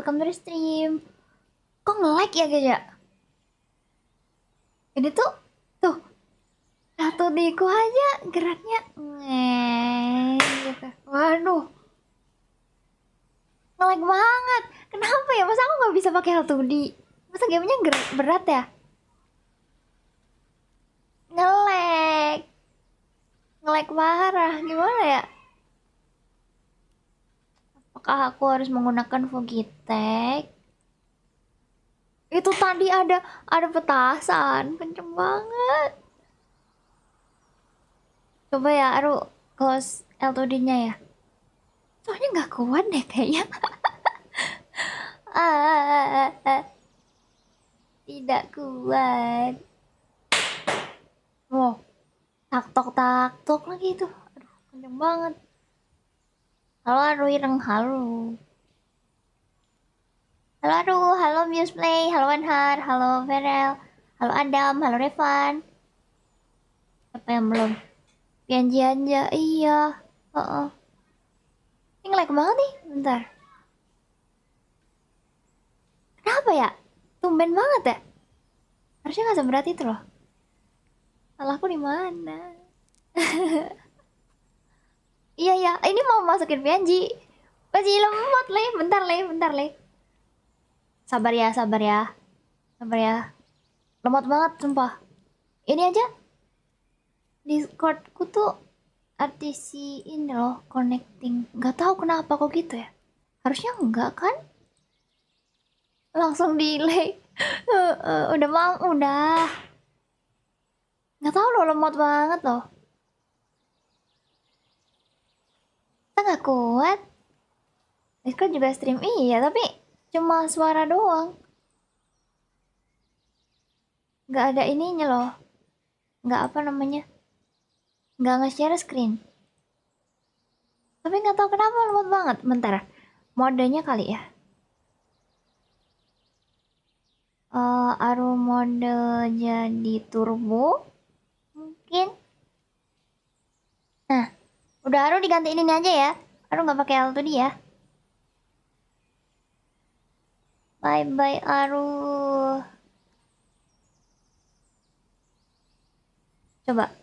welcome to the stream. Kok nge-like ya guys ya? Ini tuh satu diku aja geraknya gitu. Waduh, nge-like banget. Kenapa ya? Masa aku nggak bisa pakai L2D? Masa gamenya berat ya? Nge-like parah. Gimana ya? Apakah aku harus menggunakan Logitech? Itu tadi ada petasan, kenceng banget. Coba ya, Aru close L2D-nya ya. Soalnya nggak kuat deh kayaknya. Tidak kuat. Wow, tak tok lagi itu. Aduh, kenceng banget. Halo Aru Ireng, halo. Halo Museplay, halo Anhar, halo Verel, halo Adam, halo Revan. Siapa yang belum? Pianji-anja, iya. Ini nge-lag banget nih, bentar. Kenapa ya? Tumben banget ya? Harusnya nggak seberat itu loh. Salahku di mana? Iya, ini mau masukin Pianji. Masih lemot, Le. Bentar, Le. Sabar ya. Lemot banget, sumpah. Ini aja. Discordku tuh RTC ini loh, connecting. Nggak tahu kenapa kok gitu ya. Harusnya enggak kan? Langsung delay. Udah. Nggak tahu loh, lemot banget loh. Kita nggak kuat. Discord juga stream, iya, tapi cuma suara doang. Nggak ada ininya loh. Nggak apa namanya. Nggak nge-share screen. Tapi nggak tahu kenapa lemot banget. Bentar, modenya kali ya. Aru mode jadi turbo mungkin. Nah, udah Aru digantiin ini aja ya. Aru nggak pakai L2D ya. Bye Aru. Coba.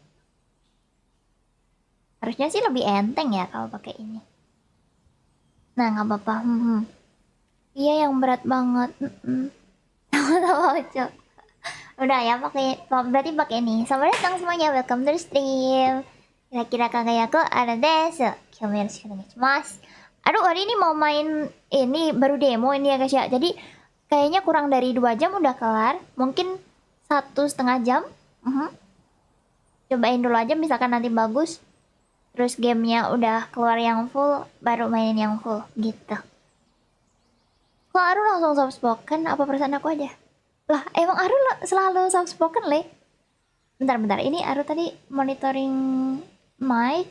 Harusnya sih lebih enteng ya kalau pakai ini. Nah, nggak apa-apa. Iya, yang berat banget. Sama-sama Oco. Udah ya, berarti pakai ini. Selamat datang semuanya, welcome to the stream. Kira-kira kagayaku ada desu. Kyomi yoroshiku onegaishimasu. Aduh, hari ini mau main ini baru demo ini ya guys ya. Jadi kayaknya kurang dari 2 jam udah kelar. Mungkin 1,5 jam. Cobain dulu aja, misalkan nanti bagus. Terus gamenya udah keluar yang full, baru mainin yang full gitu. Kok Aru langsung soft spoken? Apa perasaan aku aja? Lah, emang Aru selalu soft spoken, Le? Bentar. Ini Aru tadi monitoring mic.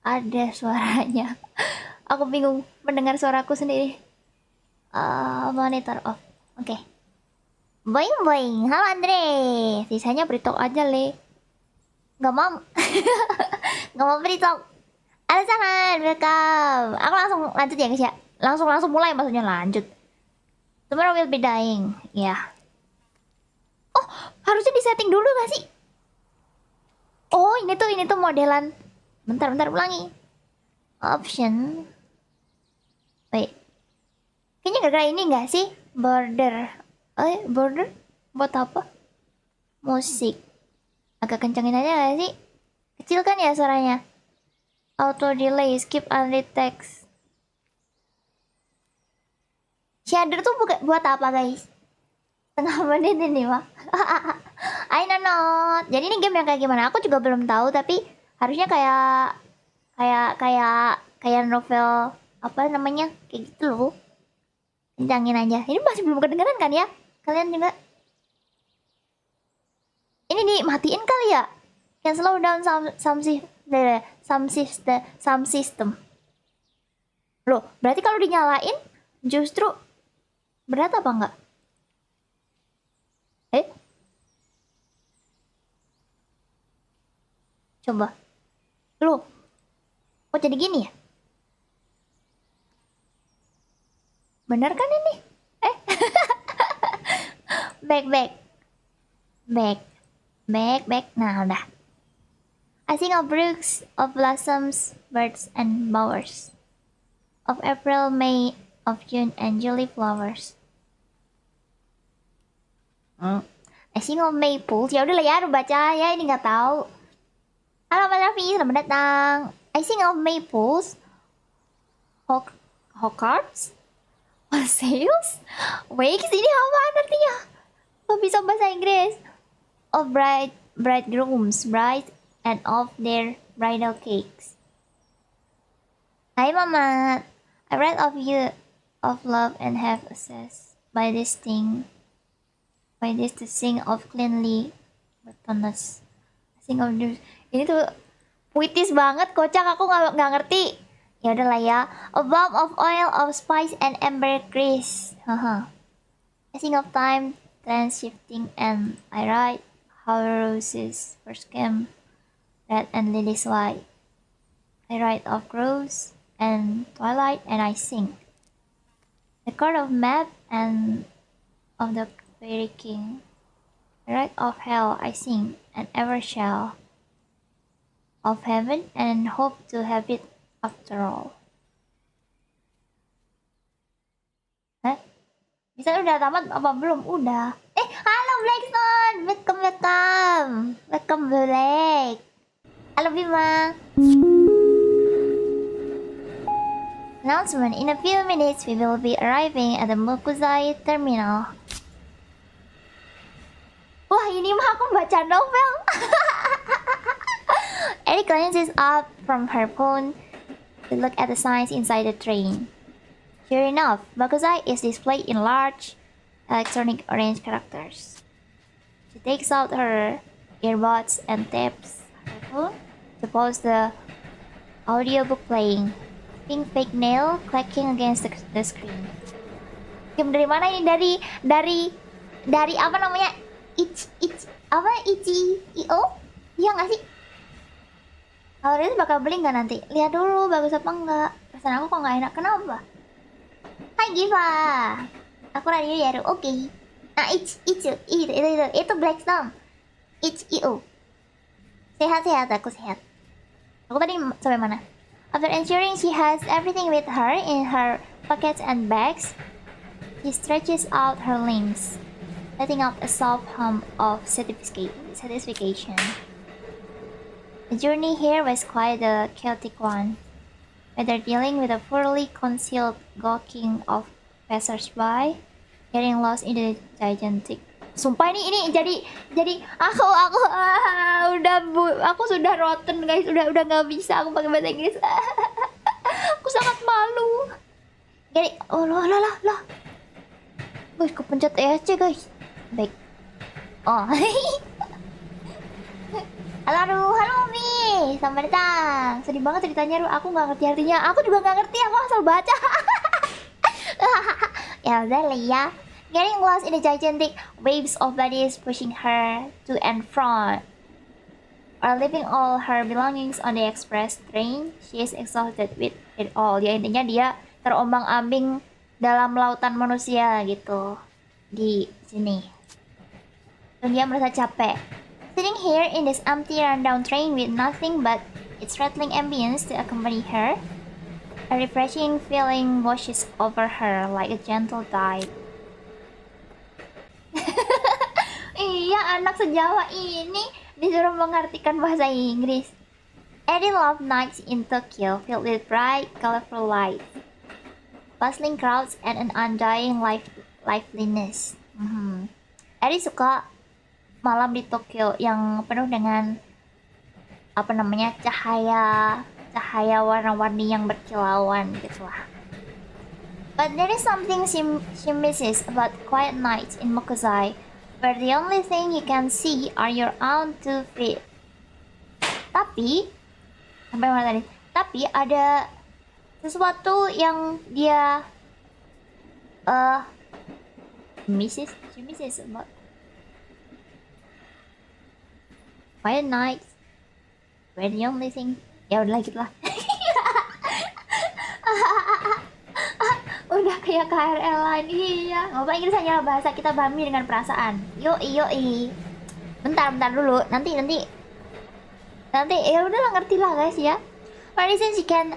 Ada suaranya. Aku bingung mendengar suaraku sendiri. Monitor off. Oke. Boing. Halo Andre. Sisanya beritahu aja, Le. Gak mau. Gak mau beritahu. Alasan, welcome. Aku langsung lanjut ya guys ya. Langsung mulai, maksudnya lanjut. Tomorrow will be dying. Ya. Oh, harusnya disetting dulu gak sih? Oh, ini tuh modelan. Bentar ulangi. Option. Wait. Kayaknya gara-gara ini gak sih? Border. Border? Buat apa? Musik. Agak kencengin aja gak sih? Kecil kan ya suaranya? Auto delay, skip unread text. Shader tuh buat apa guys? Tengah menit ini mah. I don't know. Jadi ini game yang kayak gimana? Aku juga belum tahu, tapi harusnya kayak novel apa namanya? Kayak gitu loh. Kencangin aja. Ini masih belum kedengeran kan ya? Kalian juga? Ini dimatiin kali ya? Can slow down some system. Loh, berarti kalau dinyalain justru berat apa enggak? Coba. Loh, kok jadi gini ya? Bener kan ini? Eh, back, back, back, back, back. Nah, udah. I think of brooks, of blossoms, birds, and bowers. Of April, May, of June, and July flowers. I think of maples. Ya udah lah ya, udah baca ya, ini nggak tahu. Halo Mas Raffi, selamat datang. I think of maples, hawkarts, sails, wakes. Ini apaan artinya? Kok bisa bahasa Inggris? Of bridegrooms, bride, and of their bridal cakes. Hai Mamat, I read of you of love and have access by this to sing of cleanly witness. Sing of this. Ini tuh puitis banget, kocak, aku nggak ngerti. Ya udahlah ya. A bomb of oil of spice and ambergris. I sing of time, trends shifting, and I write how roses first came, red and lilies white. I write of rose and twilight, and I sing the court of map and of the fairy king. I write of hell, I sing, and ever shall, of heaven, and hope to have it after all. Hah? Bisa udah tamat apa belum? Udah. Halo Blackstone, welcome Black. Halo Bima. Announcement: in a few minutes we will be arriving at the Mokuzai terminal. Wah, ini mah aku baca novel. Eric glances up from her phone to look at the signs inside the train. Sure enough, Mokuzai is displayed in large electronic orange characters. She takes out her earbuds and taps her phone to pause the audiobook playing. Pink fake nail clacking against the screen. Game dari mana ini? Dari apa namanya? Ichi.io? Iya nggak sih? Kalau Riz bakal beli nggak nanti? Lihat dulu bagus apa enggak. Perasaan aku kok nggak enak. Kenapa? Hai Giva. Aku radio ya. Oke. Nah itu Blackstone. Ichi.io. Sehat aku sehat. Aku tadi sampai mana? After ensuring she has everything with her in her pockets and bags, she stretches out her limbs, letting out a soft hum of satisfaction. The journey here was quite a chaotic one, whether dealing with a poorly concealed gawking of passers-by, getting lost in the gigantic. Sumpah ini jadi aku sudah rotten guys, udah nggak bisa aku pakai bahasa Inggris. Aku sangat malu. Jadi lah. Guys, kepencet ESC guys. Baik. Oh. Halo Mi, selamat datang. Sedih banget ceritanya, aku nggak ngerti artinya. Aku juga nggak ngerti, aku asal baca. Ya udah lah ya. Getting lost in the gigantic waves of bodies pushing her to and from, or leaving all her belongings on the express train, she is exhausted with it all. Ya intinya dia terombang-ambing dalam lautan manusia gitu di sini. Dan dia merasa capek. Sitting here in this empty rundown train with nothing but its rattling ambience to accompany her, a refreshing feeling washes over her like a gentle tide. Iya, anak sejawa ini disuruh mengartikan bahasa Inggris. Eddie loved nights in Tokyo filled with bright, colorful lights, bustling crowds, and an undying liveliness. Eddie suka malam di Tokyo yang penuh dengan cahaya warna-warni yang berkilauan gitulah. But there is something she misses about quiet nights in Mokuzai, where the only thing you can see are your own 2 feet. Tapi ada sesuatu yang dia she misses about quiet nights, where the only thing, ya udah gitu lah. Udah Kayak KRL lain. Iya, ngomong Inggris hanyalah bahasa kita pahami dengan perasaan. Yoi. Bentar dulu. Nanti ya udahlah, ngerti lah guys ya. For reason she can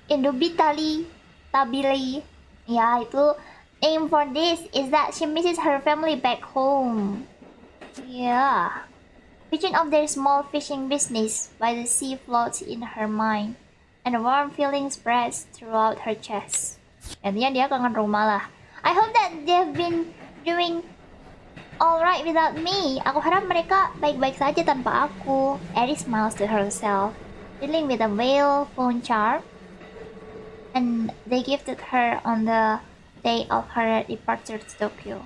indubitably ya itu aim for this is that she misses her family back home. Yeah. Vision of their small fishing business by the sea floats in her mind, and a warm feeling spreads throughout her chest. Intinya dia kangen rumah lah. I hope that they've been doing alright without me. Aku harap mereka baik-baik saja tanpa aku. Eddie smiles to herself, dealing with a whale phone charm, and they gifted her on the day of her departure to Tokyo.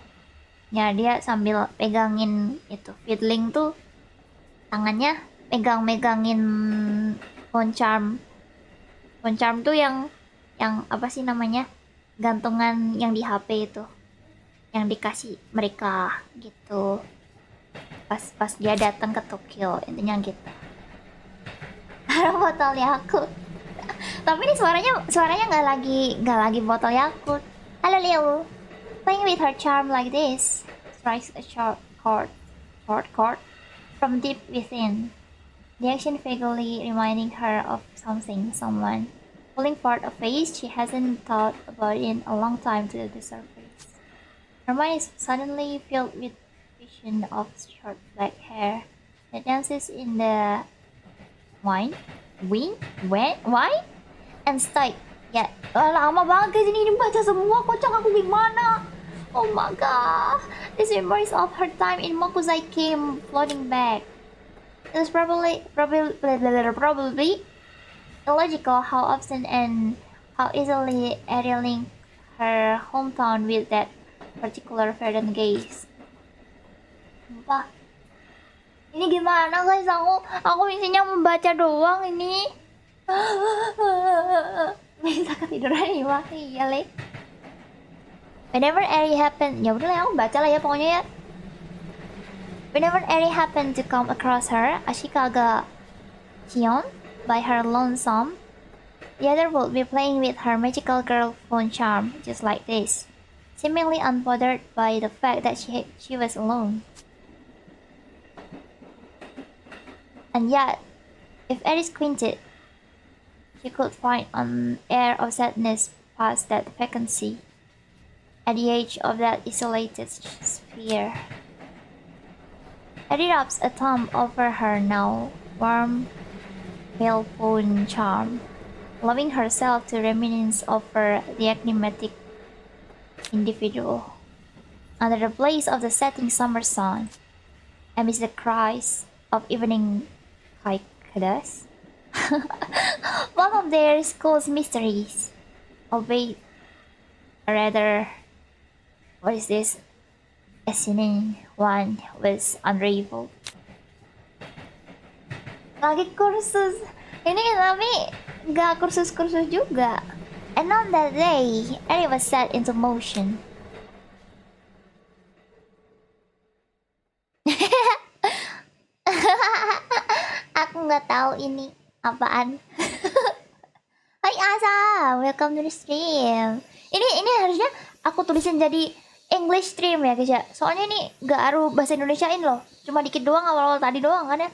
Ya, dia sambil pegangin itu fiddling tuh, tangannya megangin phone charm. Phone charm tuh yang apa sih namanya, gantungan yang di HP itu, yang dikasih mereka gitu pas dia datang ke Tokyo, intinya gitu. Karena botol Yakult. Tapi ini suaranya nggak lagi botol Yakult. Halo Leo. Playing with her charm like this strikes a short chord from deep within. The action vaguely reminding her of someone. Pulling forth a face she hasn't thought about in a long time to the surface. Her mind is suddenly filled with vision of short black hair that dances in the wine, and style. Ya, lama banget guys ini baca semua, kocak aku gimana. Oh my god, this memories of her time in Mokusai came floating back. It was probably illogical how often and how easily Ariel linked her hometown with that particular verdant gaze. Sumpah, ini gimana guys, aku isinya membaca doang ini. Bisa ketiduran nih wah, iya le. Whenever Eri happened, ya udah lah aku baca lah ya pokoknya ya. Whenever Eri happened to come across her, Ashikaga Chion by her lonesome, the other would be playing with her magical girl phone charm, just like this, seemingly unbothered by the fact that she was alone. And yet, if Eri squinted, she could find an air of sadness past that vacancy. At the edge of that isolated sphere, Eddie wraps a thumb over her now warm, pale phone charm, allowing herself to reminisce over the enigmatic individual. Under the blaze of the setting summer sun, amidst the cries of evening cicadas, one of their school's mysteries, albeit a rather, what is this? Fascinating one was unraveled. Lagi kursus. Ini tapi gak kursus-kursus juga. And on that day, Eri was set into motion. Aku nggak tahu ini apaan. Hai Asa, welcome to the stream. Ini harusnya aku tulisin jadi English stream ya guys ya. Soalnya ini gak harus bahasa Indonesiain loh. Cuma dikit doang awal-awal tadi doang kan ya.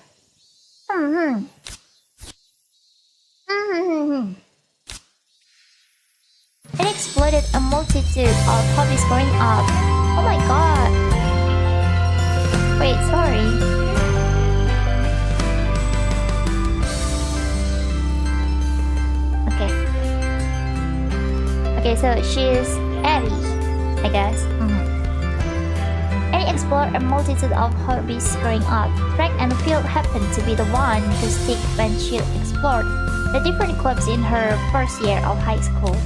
It exploded a multitude of hobbies growing up. Oh my god. Wait, sorry. Okay, so she's Eri, I guess. Eri explored a multitude of hobbies growing up. Track and field happened to be the one to stick when she explored the different clubs in her first year of high school.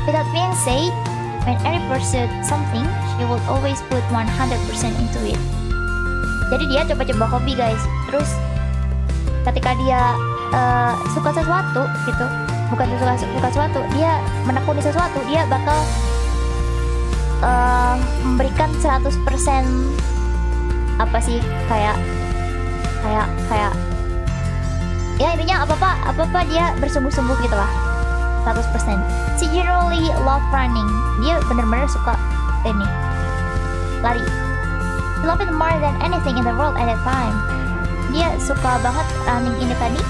With that being said, when Eri pursued something, she would always put 100% into it. Jadi dia coba-coba hobi guys. Terus ketika dia suka sesuatu gitu, bukan suka sesuatu, dia menekuni sesuatu, dia bakal memberikan 100% apa sih, kayak ya intinya apa-apa dia bersungguh-sungguh gitu lah. 100%. She generally love running. Dia benar-benar suka ini, lari. She loved it more than anything in the world at that time. Dia suka banget running ini tadi.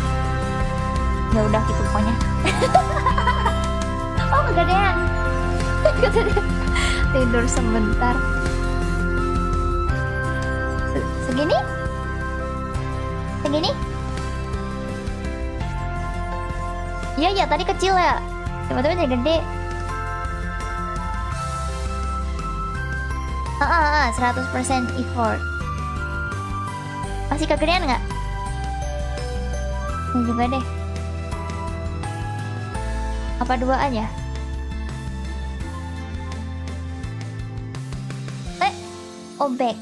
Ya udah gitu pokoknya. Oh kegedean. Tidur sebentar. Segini? Segini? Iya tadi kecil ya. Tiba-tiba jadi gede. 100% effort. Masih kegedean nggak? Ini juga deh. Apa dua aja? Back.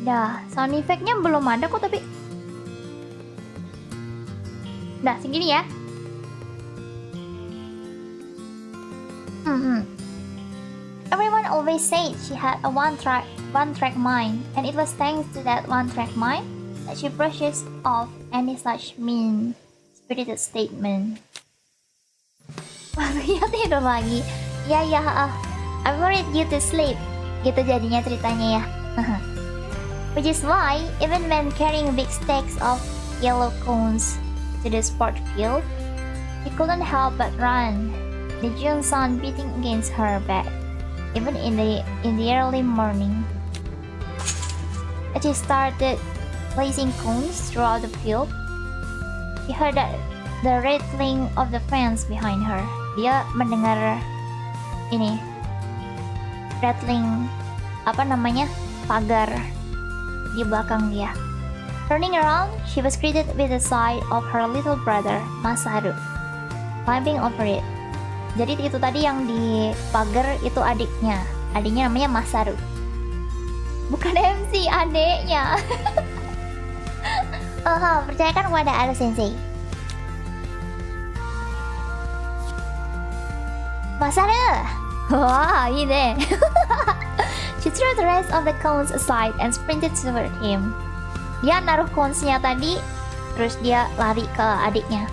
Dah, sound effect-nya belum ada kok tapi. Dah, segini ya. Everyone always said she had a one-track mind, and it was thanks to that one-track mind that she brushes off any such mean-spirited statement. Waktunya tidur lagi. Ya, I'm worried you to sleep. Gitu jadinya ceritanya ya. Which is why, even when carrying big stacks of yellow cones to the sport field, she couldn't help but run, the June sun beating against her back, even in the early morning. As she started placing cones throughout the field, she heard the rattling of the fence behind her. Dia mendengar ini, rattling, pagar di belakang dia. Turning around, she was greeted with the sight of her little brother, Masaru, climbing over it. Jadi itu tadi yang di pagar itu adiknya. Adiknya namanya Masaru. Bukan MC, adiknya. Percayakan kepada Aru Sensei. Masaru! Wah, ini. She threw the rest of the cones aside and sprinted toward him. Dia naruh cones-nya tadi, terus dia lari ke adiknya.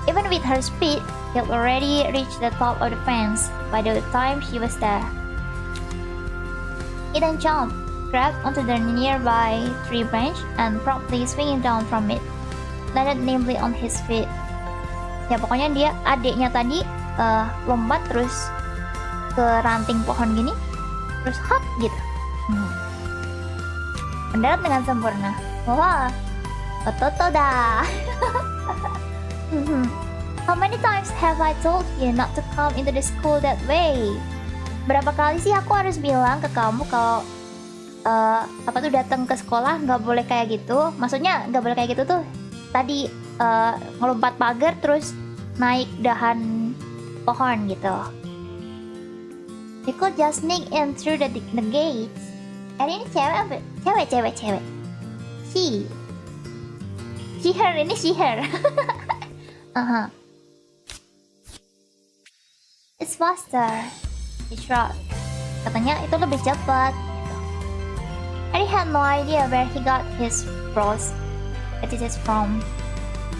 Even with her speed, he had already reached the top of the fence by the time she was there. He then jumped, grabbed onto the nearby tree branch, and promptly swinging down from it, landed nimbly on his feet. Ya pokoknya dia, adiknya tadi lompat terus ke ranting pohon gini, terus hop gitu. Mendarat dengan sempurna. Wah, toto dah. How many times have I told you not to come into the school that way? Berapa kali sih aku harus bilang ke kamu kalau datang ke sekolah nggak boleh kayak gitu. Maksudnya nggak boleh kayak gitu tuh. Tadi ngelompat pagar terus naik dahan pohon gitu. You could just sneak in through the gates. Ini cewek apa? Cewek. She her. It's faster. He shrugged. Katanya itu lebih cepat. Eddie had no idea where he got his prosthetics from,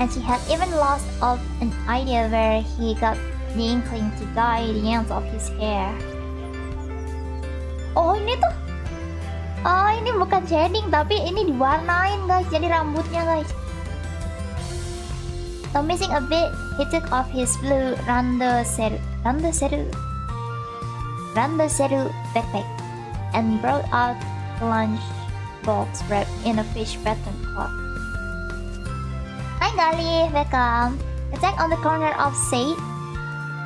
and she had even lost of an idea where he got the inkling to dye the ends of his hair. Oh ini tuh, ini bukan shading tapi ini diwarnain guys, jadi rambutnya guys. So missing a bit, he took off his blue randoseru backpack and brought out a lunch box wrapped in a fish pattern cloth. Hi Gali, welcome. The tag on the corner of Said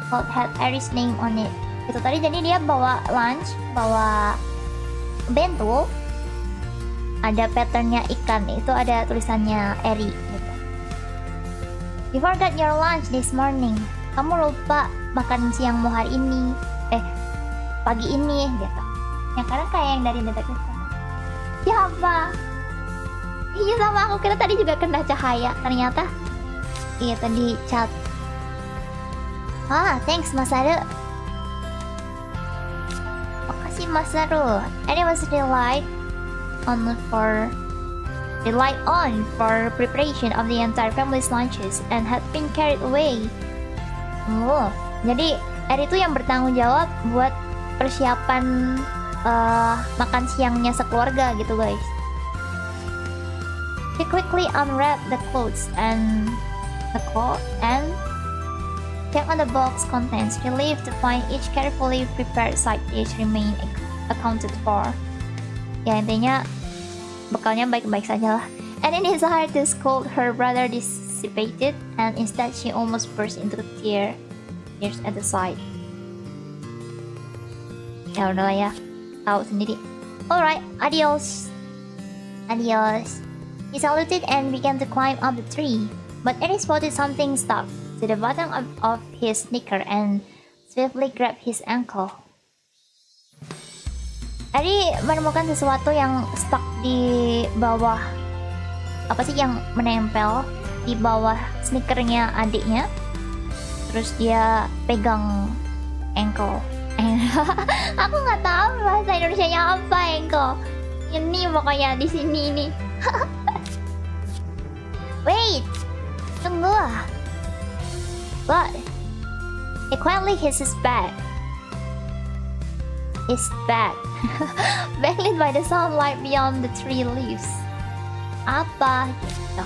cloth had Aries' name on it. Itu tadi jadi dia bawa lunch, bawa bento, ada patternnya ikan, itu ada tulisannya Eri gitu. You forgot your lunch this morning. Kamu lupa makan siangmu hari ini, pagi ini gitu. Yang kadang kayak yang dari detektif. Siapa? Iya sama aku kira tadi juga kena cahaya, ternyata iya tadi cat. Thanks Masaru. Makasih Masaru. And it was really light on for relied on for preparation of the entire family's lunches and had been carried away. Jadi Eri itu yang bertanggung jawab buat persiapan makan siangnya sekeluarga gitu guys. She quickly unwrapped the clothes and checked on the box contents, relieved to find each carefully prepared side dish remained accounted for. Ya intinya bekalnya baik-baik saja lah. And in desire to scold her brother dissipated, and instead she almost burst into tears at the sight. Ya udahlah ya, tahu sendiri. Alright, adios. He saluted and began to climb up the tree, but Eri spotted something stuck to the bottom of his sneaker and swiftly grabbed his ankle. Eri menemukan sesuatu yang stuck di bawah, apa sih yang menempel di bawah sneakernya adiknya. Terus dia pegang ankle. Aku nggak tahu bahasa Indonesianya apa ankle. Ini pokoknya di sini nih. Wait, tunggu. What? He quietly hits his back. Backlit by the sunlight beyond the tree leaves. Apa gitu?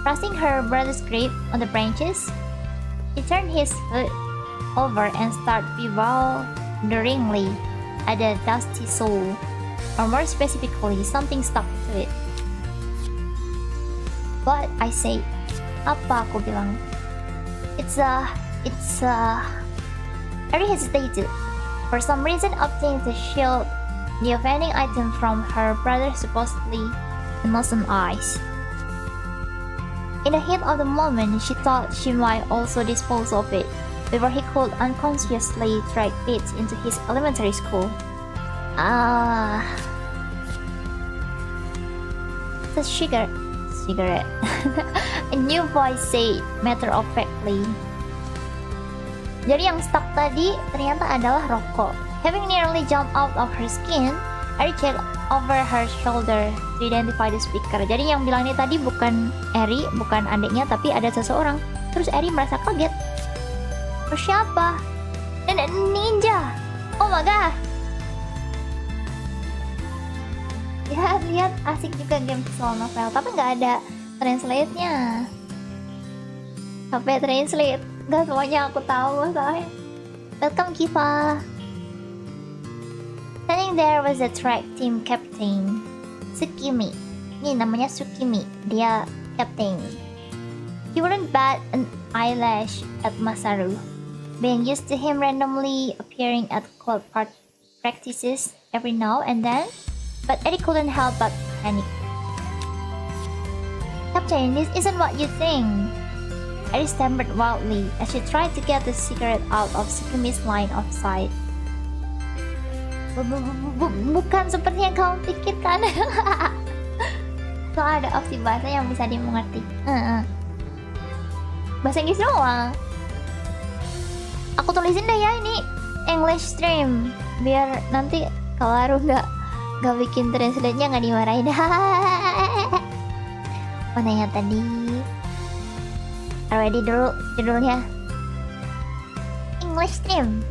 Pressing her brother's grip on the branches, he turned his foot over and started bewilderingly at the dusty sole, or more specifically, something stuck to it. But I say, apa aku bilang? It's Eri hesitated, for some reason opting to shield the offending item from her brother's supposedly innocent eyes. In the heat of the moment, she thought she might also dispose of it before he could unconsciously drag it into his elementary school. The cigarette. A new voice said matter-of-factly. Jadi yang stuck tadi ternyata adalah rokok. Having nearly jumped out of her skin, Eri checked over her shoulder to identify the speaker. Jadi yang bilang ini tadi bukan Eri, bukan adiknya, tapi ada seseorang. Terus Eri merasa kaget. Terus siapa? Nenek ninja. Oh my god. Lihat asik juga game visual novel, tapi nggak ada translate-nya. Sampai translate, nggak semuanya aku tahu masalahnya. Welcome Kiva. Standing there was the track team captain, Tsukimi. Ini namanya Tsukimi, dia captain. He wouldn't bat an eyelash at Masaru, being used to him randomly appearing at club practices every now and then. But Eri couldn't help but panic. Captain, this isn't what you think. Eri stammered wildly as she tried to get the cigarette out of Tsukimi's line of sight. Bukan seperti yang kamu pikirkan. So ada opsi bahasa yang bisa dimengerti. Bahasa Inggris doang. Aku tulisin deh ya ini English stream, biar nanti kalau Aru nggak bikin translate-nya nggak dimarahin. Mana yang tadi? Ready dulu judulnya. English stream.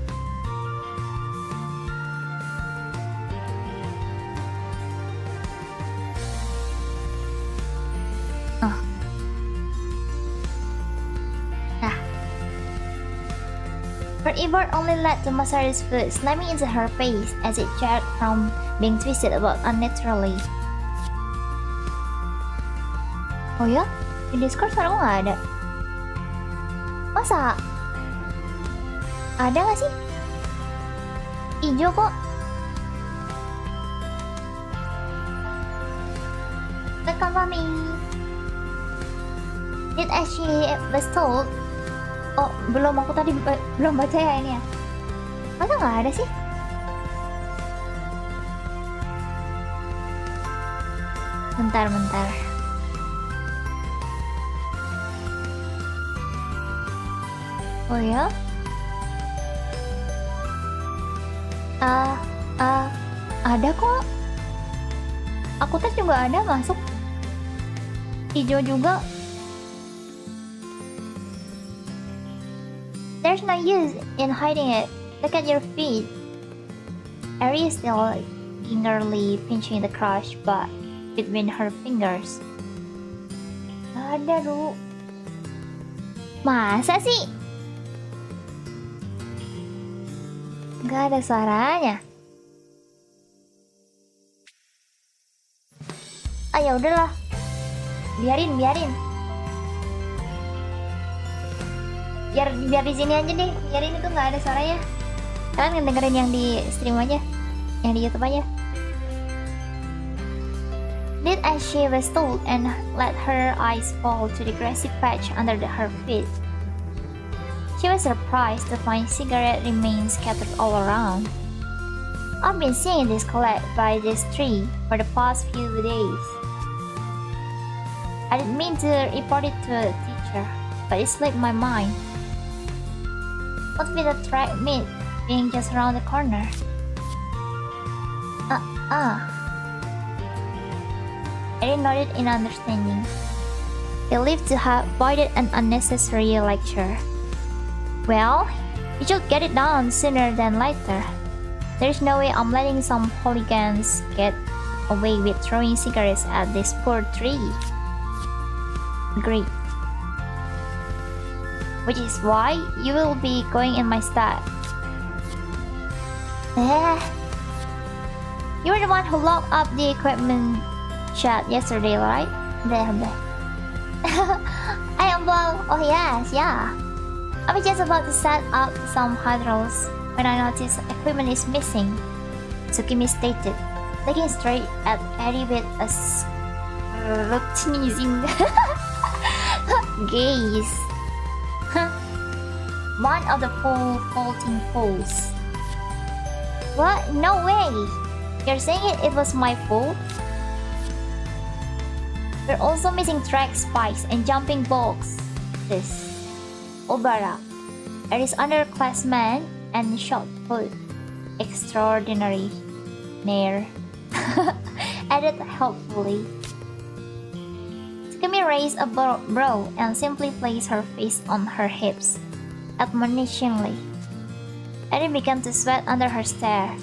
Her effort only led to Masaru's foot slamming into her face as it jerked from being twisted about unnaturally. Oh ya? Di Discord sekarang nggak ada. Masa? Ada nggak sih? Ijo kok. Welcome Mami. Did as she was told. Oh, belum, aku tadi belum baca ya ini ya. Masa nggak ada sih? Bentar. Oh ya? Ada kok. Aku tes juga ada masuk. Hijau juga. There's no use in hiding it. Look at your feet. Ari is still gingerly pinching the crush but between her fingers. Gak ada, Ru. Masa sih? Gak ada suaranya. Ah ya udahlah. Biarin. Biar di sini aja deh. Biarin itu nggak ada suaranya. Kalian ngedengerin yang di stream aja, yang di YouTube aja. Did as she was told and let her eyes fall to the grassy patch under her feet. She was surprised to find cigarette remains scattered all around. I've been seeing this collect by this tree for the past few days. I didn't mean to report it to a teacher, but it slipped my mind. What with the track meet being just around the corner? Erin nodded in understanding. Believed to have avoided an unnecessary lecture. Well, you should get it done sooner than later. There's no way I'm letting some hooligans get away with throwing cigarettes at this poor tree. Great. Which is why you will be going in my stead. You were the one who locked up the equipment shed yesterday, right? I am well. Oh yes, yeah. I was just about to set up some hydraulics when I noticed equipment is missing. Tsukimi stated, looking straight at Eddie with a scrutinizing gaze. One of the four floating poles. What? No way! You're saying it was my fault? We're also missing track spikes and jumping boxes. Obara, Eric's underclassman and short put extraordinary nair added helpfully. Tsukimi raised a brow and simply placed her face on her hips, admonishingly. Eddie began to sweat under her stare.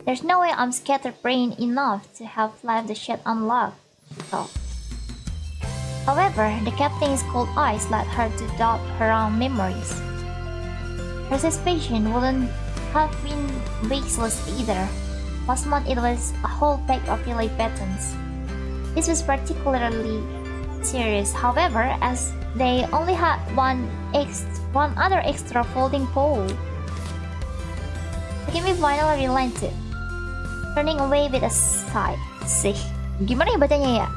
There's no way I'm scatterbrained enough to have left the shed unlocked, she thought. However, the captain's cold eyes led her to doubt her own memories. Her suspicion wouldn't have been baseless either. Last month it was a whole pack of relay buttons. This was particularly serious, however, as they only had one other extra folding pole. Tsukimi finally relented, turning away with a sigh. See, gimana ya bacanya ya?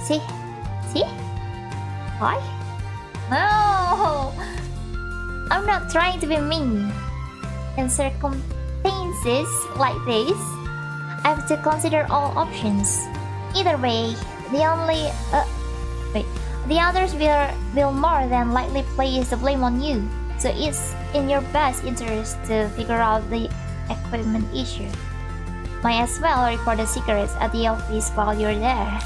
See? Why? No! I'm not trying to be mean. In circumstances like this, I have to consider all options. Either way, the others will more than likely place the blame on you. So it's in your best interest to figure out the equipment issue. Might as well report the cigarettes at the office while you're there.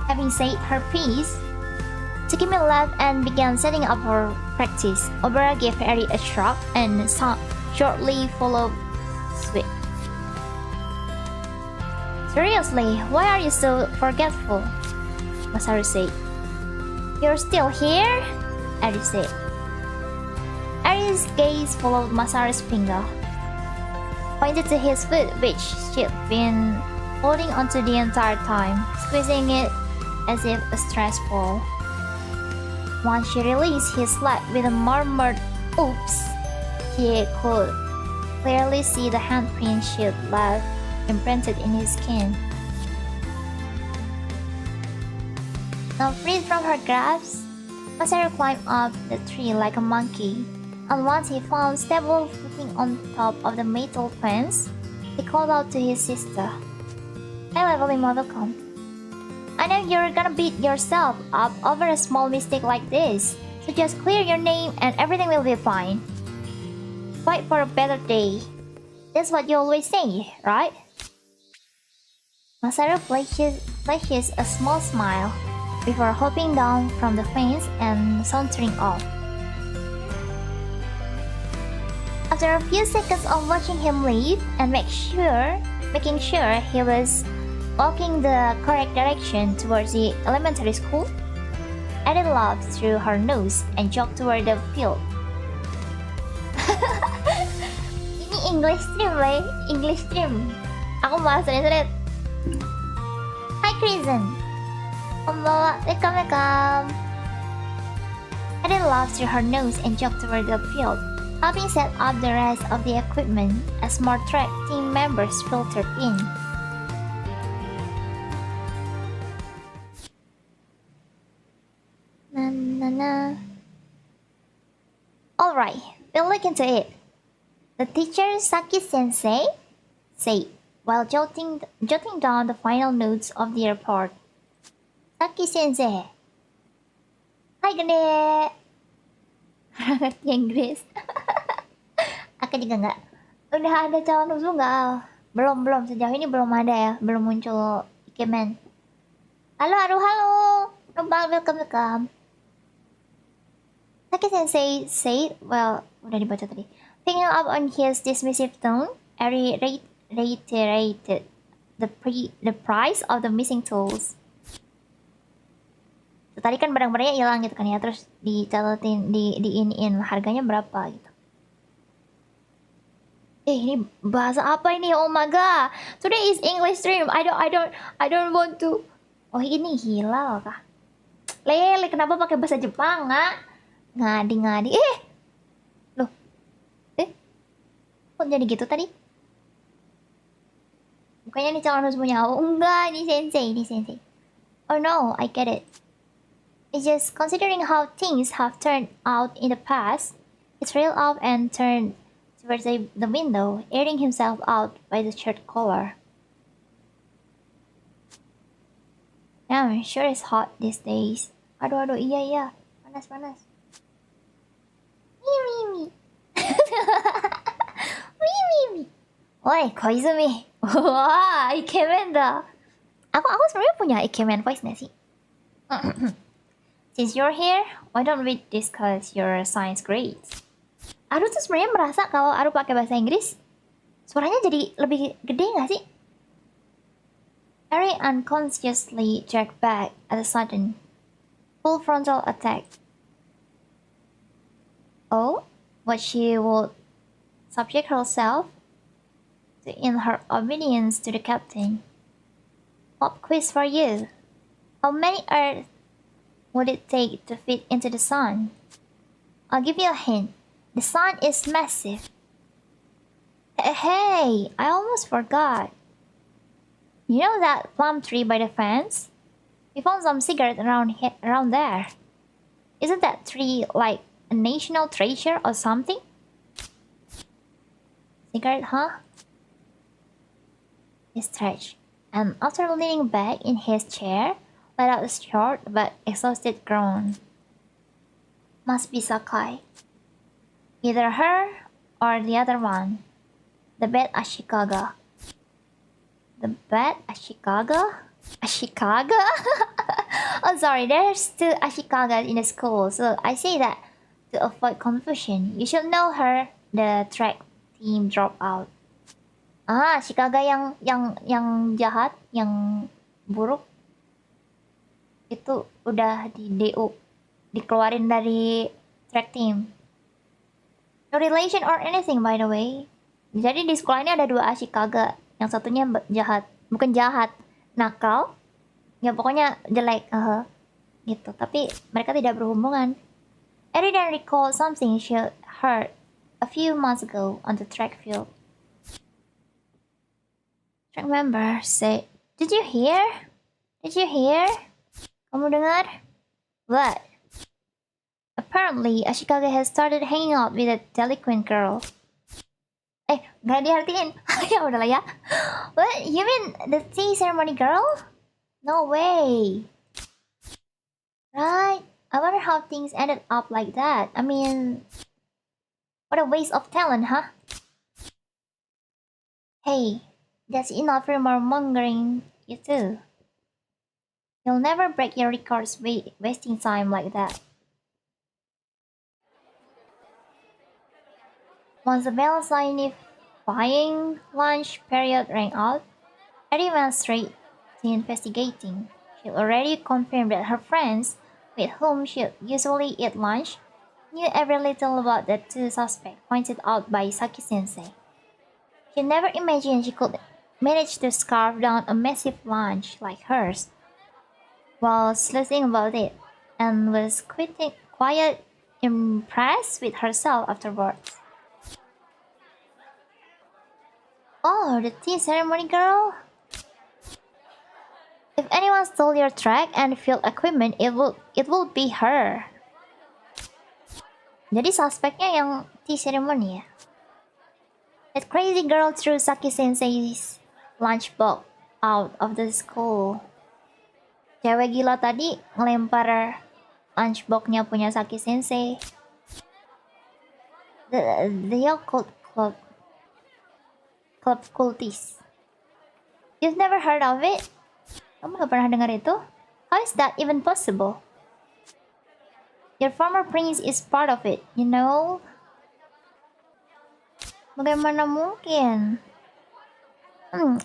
Having said her piece, Tsukimi left and began setting up for practice. Obara gave Eri a shrug and shortly followed suit. Seriously, why are you so forgetful? Masaru said. You're still here? Eri said. Eri's gaze followed Masaru's finger, pointed to his foot, which she'd been holding onto the entire time, squeezing it as if a stress ball. Once she released his leg with a murmured oops, he could clearly see the handprint she'd left imprinted in his skin. Now freed from her grasp, Masaru climbed up the tree like a monkey, and once he found stable footing on top of the metal fence, he called out to his sister. Hey Leveling Mothercom, I know you're gonna beat yourself up over a small mistake like this, so just clear your name and everything will be fine. Fight for a better day. That's what you always say, right? Masaru flashes a small smile before hopping down from the fence and sauntering off. After a few seconds of watching him leave and making sure he was walking the correct direction towards the elementary school, Eden laughed through her nose and jogged toward the field. Ini English stream, English stream. Aku malas translate. Hi, Krisen. Konbanwa, welcome. Eden laughed through her nose and jogged toward the field, helping set up the rest of the equipment as more track team members filtered in. Alright, we'll look into it. The teacher Saki-sensei said while jotting down the final notes of the report. Saki-sensei. Hai gede. Ngerti Inggris. Aku juga nggak. Udah ada calon usul nggak? Belum sejauh ini belum ada ya, belum muncul ikemen. Halo. Welcome. Saki-sensei said, well, udah dibaca tadi. Picking up on his dismissive tone, Eri reiterated the price of the missing tools. So, tadi kan barang-barangnya hilang gitu kan ya, terus dicatatin diiniin harganya berapa gitu. Ini bahasa apa ini? Oh my god. Today is English stream. I don't want to. Oh, ini hilal kah? Lele, kenapa pakai bahasa Jepang, nggak? Ngadi. Loh. Kok jadi gitu tadi? Bukannya ini calon harus punya aku. Enggak, ini sensei. Oh no, I get it. It's just considering how things have turned out in the past, he trailed up and turned towards the window, airing himself out by the shirt collar. Damn, sure is hot these days. Aduh, iya. Panas. Mi. Mi. Oi, Koizumi. Wah, ikemen dah. Aku sebenarnya punya ikemen voice nggak sih? Since you're here, why don't we discuss your science grades? Aru tuh sebenarnya merasa kalau Aru pakai bahasa Inggris, suaranya jadi lebih gede nggak sih? Ari unconsciously jerked back at a sudden, full frontal attack. Oh, what she would subject herself to in her obedience to the captain. Pop quiz for you. How many Earths would it take to fit into the sun? I'll give you a hint. The sun is massive. Hey, I almost forgot. You know that plum tree by the fence? We found some cigarettes around there. Isn't that tree like a national treasure or something? Cigarette, huh? He stretched, and after leaning back in his chair, let out a short but exhausted groan. Must be Sakai. Either her or the other one. The bad Ashikaga. The bad Ashikaga? Ashikaga? Oh, sorry, there's two Ashikagas in the school, so I say that to avoid confusion. You should know her, the track team dropout. Ah, Ashikaga yang jahat, yang buruk. Itu udah di DO, dikeluarin dari track team. No relation or anything, by the way. Jadi di sekolah ini ada dua Ashikaga. Yang satunya jahat, bukan jahat, nakal. Ya pokoknya jelek, gitu. Tapi mereka tidak berhubungan. Eri then recalled something she heard a few months ago on the track field. Track member said, "Did you hear? Kamu dengar? What? Apparently, Ashikaga has started hanging out with a delinquent girl." Gak diartiin. Ya udahlah ya. What? You mean the tea ceremony girl? No way. Right? I wonder how things ended up like that. I mean, what a waste of talent, huh? Hey, that's enough rumor mongering you too. You'll never break your records wasting time like that. Once the bell signifying lunch period rang out, Eddie went straight to investigating. She already confirmed that her friends, with whom she usually eat lunch, knew every little about the two suspects pointed out by Saki-sensei. She never imagined she could manage to scarf down a massive lunch like hers while sleuthing about it, and was quite impressed with herself afterwards. Oh, the tea ceremony girl? If anyone stole your track and field equipment, it would be her. Jadi suspeknya yang tea ceremony ya? That crazy girl threw Saki-sensei's lunchbox out of the school. Cewek gila tadi ngelempar lunchbox-nya punya Saki-sensei. The occult club cultist. You've never heard of it? Kamu gak pernah dengar itu? How is that even possible? Your former prince is part of it, you know? Bagaimana mungkin?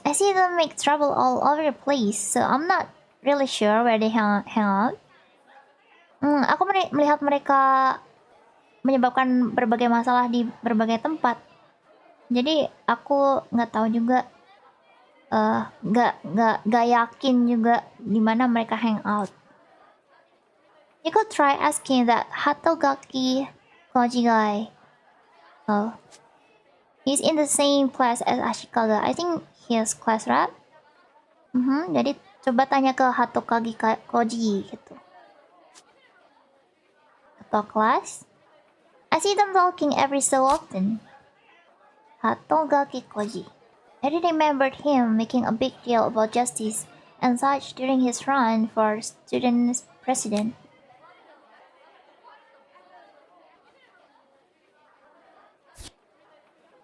I see them make trouble all over the place, so I'm not really sure where they hang out. Aku melihat mereka menyebabkan berbagai masalah di berbagai tempat. Jadi aku nggak tahu juga, nggak yakin juga di mana mereka hang out. You could try asking that Hatogaki Koji guy. Oh, he's in the same class as Ashikaga. I think he has class rep. Jadi coba tanya ke Hatogaki Koji gitu. Atau class? I see them talking every so often. Hatogaki Koji. I remembered him making a big deal about justice and such during his run for student president.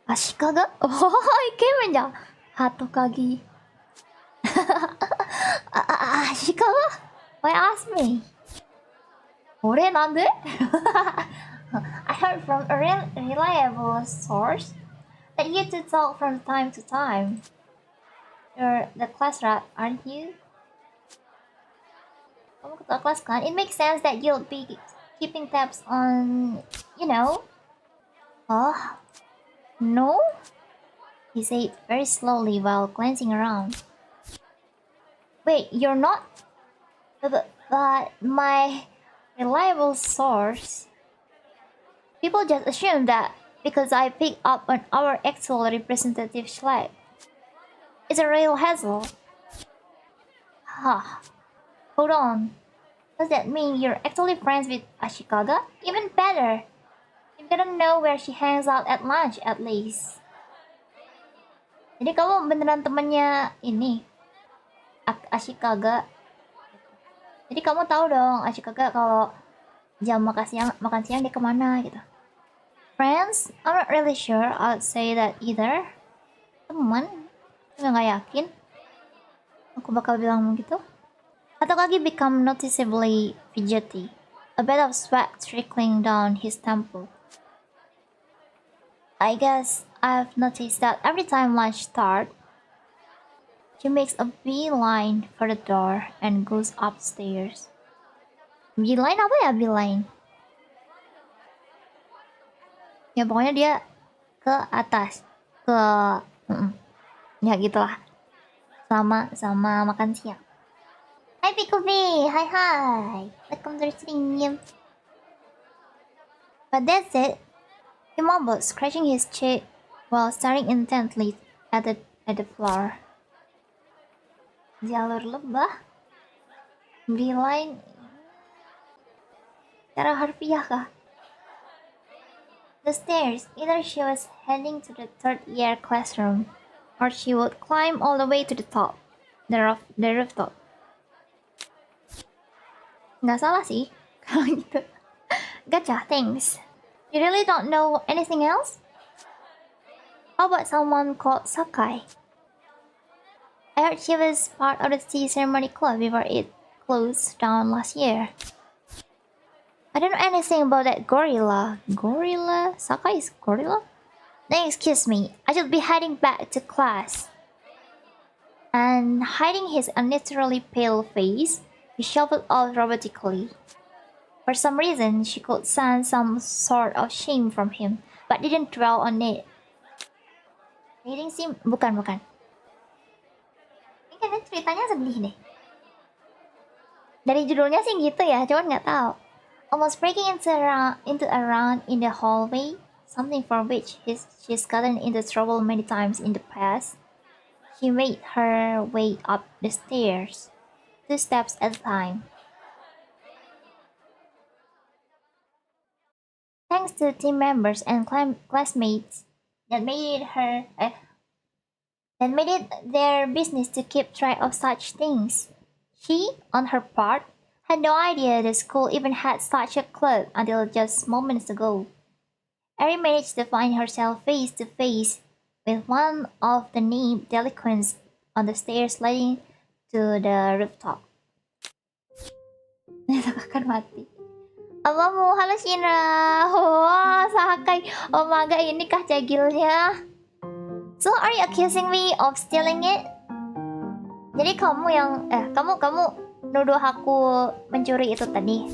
Ashikaga? Oh, イケメンじゃん。Hatogaki. Ashikaga? Why ask me? 俺なんで? I heard from a reliable source that you two talk from time to time. You're the class rep, aren't you? Kamu ketua kelas kan? It makes sense that you'll be keeping tabs on, you know. Oh, no? He said very slowly while glancing around. Wait, you're not? But my reliable source. People just assume that because I picked up on our actual representative flag. It's a real hassle. Hold on. Does that mean you're actually friends with Ashikaga? Even better. You gotta know where she hangs out at lunch at least. Jadi kamu beneran temannya ini Ashikaga. Jadi kamu tahu dong Ashikaga kalau jam makan siang dia kemana gitu. Friends? I'm not really sure I'd say that either. Teman? Aku nggak yakin aku bakal bilang begitu. Hatogaki become noticeably fidgety, a bit of sweat trickling down his temple. I guess I've noticed that every time lunch starts, she makes a beeline for the door and goes upstairs. Beeline apa ya beeline? Ya pokoknya dia ke atas, ya gitulah. Sama makan siang. Hi Pikopi, hi. Welcome to the stream. But that's it. He mumbled, scratching his chin while staring intently at the floor. Jalur lebah, beeline, cara harfiah kah? The stairs. Either she was heading to the third year classroom, or she would climb all the way to the top, the rooftop. Nggak salah sih, kalau gitu. Gotcha, thanks. You really don't know anything else? How about someone called Sakai? I I heard she was part of the tea ceremony club before it closed down last year. I don't know anything about that gorilla. Gorilla? Sakai is gorilla? Then excuse me, I should be heading back to class. And hiding his unnaturally pale face, he shuffled off robotically. For some reason, she could sense some sort of shame from him, but didn't dwell on it. Reading sih, bukan. Ini kayaknya ceritanya sedih deh. Dari judulnya sih gitu ya, cuman nggak tahu. Almost breaking into a run in the hallway, something for which she's gotten into trouble many times in the past. She made her way up the stairs, 2 steps at a time. Thanks to team members and classmates that made it their business to keep track of such things. She, on her part, had no idea the school even had such a club until just moments ago. Ari managed to find herself face to face with one of the named delinquents on the stairs leading to the rooftop. Akan mati. Apamu, halo Shina. Wah, Sakai. Oh my god, ini kah cagilnya? So are you accusing me of stealing it? Jadi kamu nuduh aku mencuri itu tadi?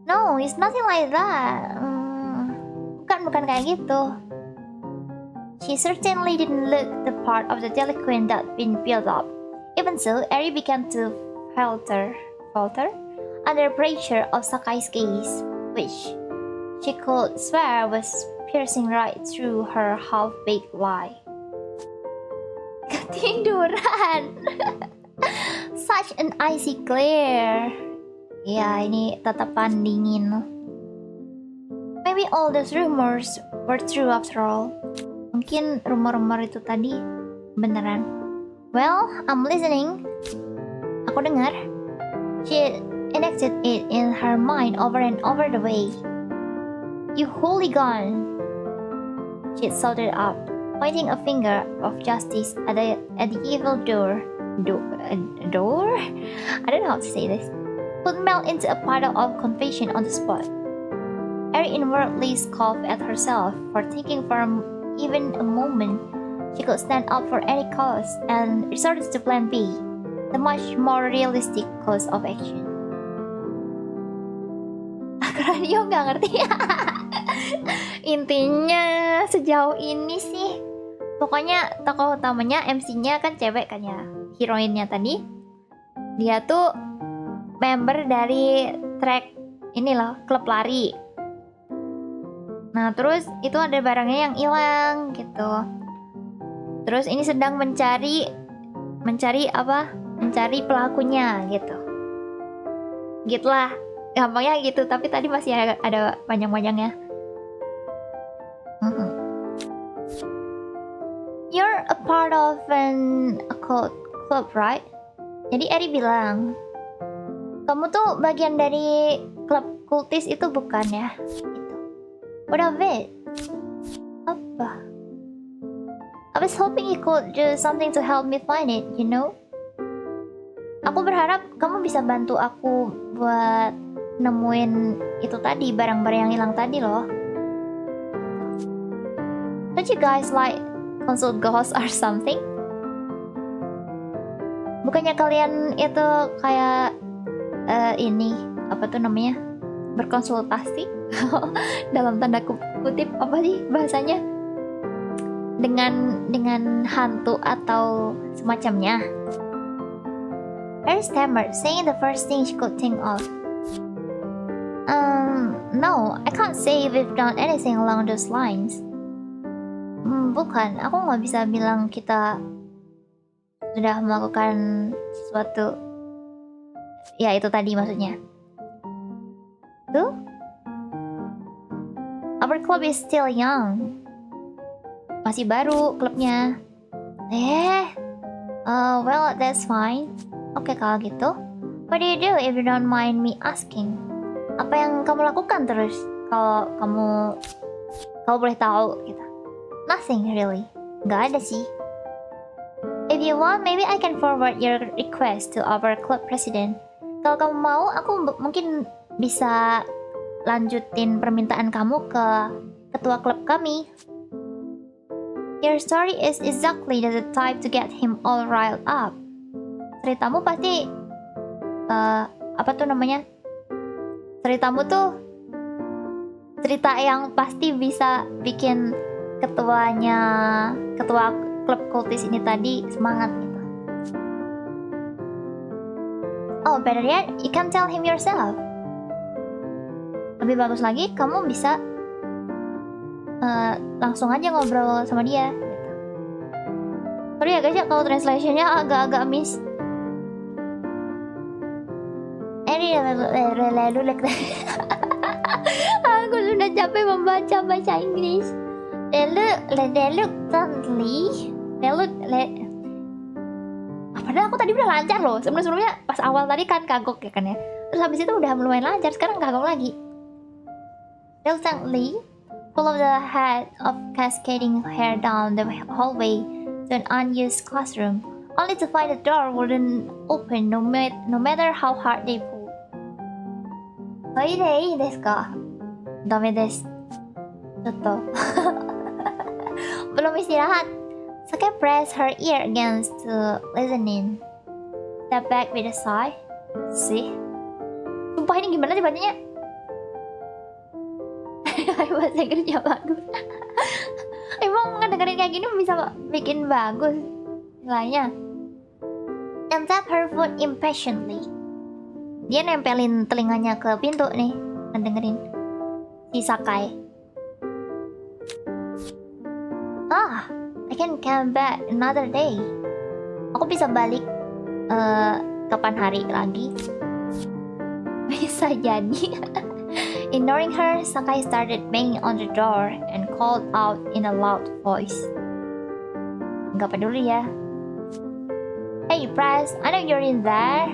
No, it's nothing like that. Bukan kayak gitu. She certainly didn't look the part of the delinquent that'd been built up. Even so, Eri began to falter under pressure of Sakai's gaze, which she could swear was piercing right through her half-baked lie. Ketiduran. Such an icy glare. Ya, ini tatapan dingin. Maybe all those rumors were true after all. Mungkin rumor-rumor itu tadi beneran. Well, I'm listening. Aku dengar. She enacted it in her mind over and over the way. You hooligan! She shouted up, pointing a finger of justice at the evil door? I don't know how to say this. Would melt into a puddle of confession on the spot. Eri inwardly scoffed at herself for thinking for even a moment she could stand up for any cause, and resorted to plan B, the much more realistic course of action. Aku radio nggak ngerti. Intinya sejauh ini sih, pokoknya tokoh utamanya MC-nya kan cewek kan ya, heroinnya tadi. Dia tuh member dari track ini loh, klub lari. Nah terus itu ada barangnya yang hilang gitu. Terus ini sedang mencari pelakunya gitu. Gitulah, gampangnya gitu. Tapi tadi masih ada panjang-panjangnya. You're a part of a club, right? Jadi Eri bilang, kamu tuh bagian dari klub kultis itu bukan ya? What of it? Apa? I was hoping you could do something to help me find it, you know? Aku berharap kamu bisa bantu aku buat nemuin itu tadi, barang-barang yang hilang tadi loh. Don't you guys like consult ghosts or something? Bukannya kalian itu kayak ini, apa tuh namanya? Berkonsultasi dalam tanda kutip apa sih bahasanya, dengan hantu atau semacamnya. Eri stammered, saying the first thing she could think of. No, I can't say we've done anything along those lines. Bukan, aku nggak bisa bilang kita sudah melakukan sesuatu. Ya itu tadi maksudnya. Tuh? Our club is still young. Masih baru klubnya. Well, that's fine. Oke, kalau gitu. What do you do if you don't mind me asking? Apa yang kamu lakukan terus kalau kamu boleh tahu gitu? Nothing really. Nggak ada sih. If you want, maybe I can forward your request to our club president. Kalau kamu mau, aku mungkin bisa lanjutin permintaan kamu ke ketua klub kami. Your story is exactly the type to get him all riled up. Ceritamu pasti Ceritamu tuh cerita yang pasti bisa bikin ketua klub kultis ini tadi semangat gitu. Oh, better yet, you can tell him yourself. Lebih bagus lagi, kamu bisa langsung aja ngobrol sama dia. Sorry ya guys ya, kalau translationnya agak-agak miss. Aku sudah capek membaca bahasa Inggris. They look suddenly. Padahal aku tadi udah lancar loh. Sebelumnya pas awal tadi kan kagok ya kan ya. Terus habis itu udah lumayan lancar. Sekarang kagok lagi. Reluctantly, full of the head of cascading hair down the hallway to an unused classroom, only to find the door wouldn't open no matter how hard they pulled. トイレいいですか? ダメです。ちょっとbelum istirahat. Sakai pressed her ear against listening. Step back with a sigh. Sih, sumpah ini gimana sih bacanya? Bahasa Inggrisnya bagus. Emang ngedengerin kayak gini bisa bikin bagus nilainya. And tap her foot impatiently. Dia nempelin telinganya ke pintu nih, ngedengerin si Sakai. I can come back another day. Aku bisa balik kapan hari lagi? Bisa jadi. Ignoring her, Sakai started banging on the door and called out in a loud voice. Nggak peduli ya. Hey, Press, I know you're in there.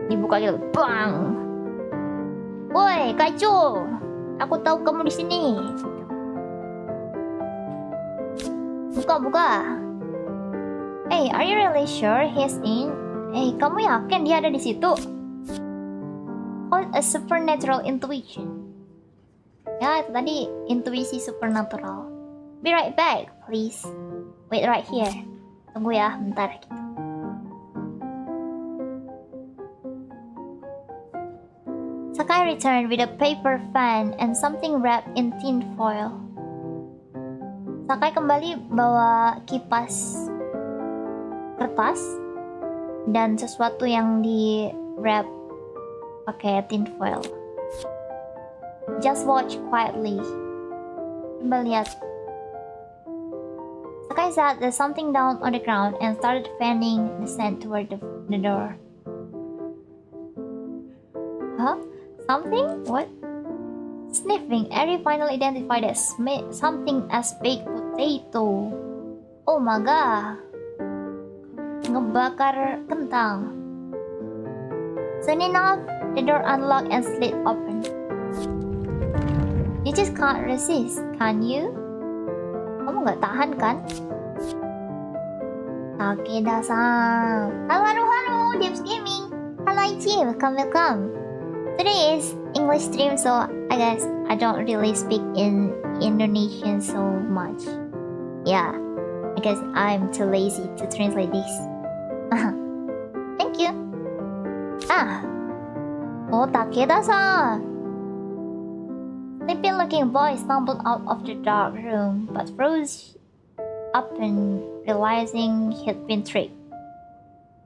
Dibuka gitu, bang. Woi, Kaicho, aku tahu kamu di sini. Buka. Hey, are you really sure he's in? Hey, kamu yakin dia ada di situ? Oh, a supernatural intuition. Ya, itu tadi intuisi supernatural. Be right back, please. Wait right here. Tunggu ya, bentar gitu. Sakai returned with a paper fan and something wrapped in tin foil. Sakai kembali bawa kipas kertas dan sesuatu yang di wrap pakai tin foil. Just watch quietly. Coba lihat. Sakai sat the something down on the ground and started fanning the scent toward the door. Huh? Something? What? Sniffing, Eri finally identified as something as baked potato. Oh my god. Ngebakar kentang. Soon enough, the door unlocked and slid open. You just can't resist, can you? Kamu nggak tahan kan? Takeda-san. Halo, James Gaming. Hello, Ichi. Welcome. Today is English stream, so I guess I don't really speak in Indonesian so much. Yeah, I guess I'm too lazy to translate this. Thank you. Oh, Takeda-san. Sleepy-looking boy stumbled out of the dark room, but froze upon realizing he'd been tricked.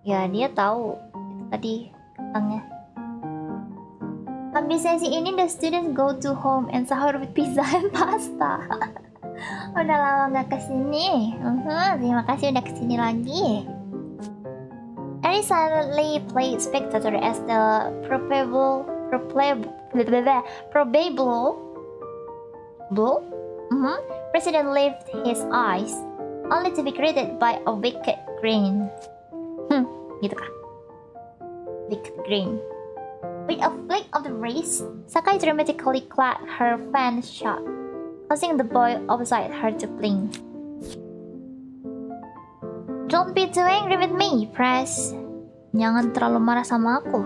Ya, dia tahu itu tadi kentangnya. Habis sesi ini, the students go to home and sahur with pizza and pasta. Udah lama nggak kesini. Terima kasih udah kesini lagi. Eri silently played spectator as the probable president lifted his eyes, only to be greeted by a wicked grin. Gitu kah? Wicked grin. With a flick of the wrist, Sakai dramatically clapped her fan shut, causing the boy opposite her to blink. Don't be too angry with me, Press. Jangan terlalu marah sama aku.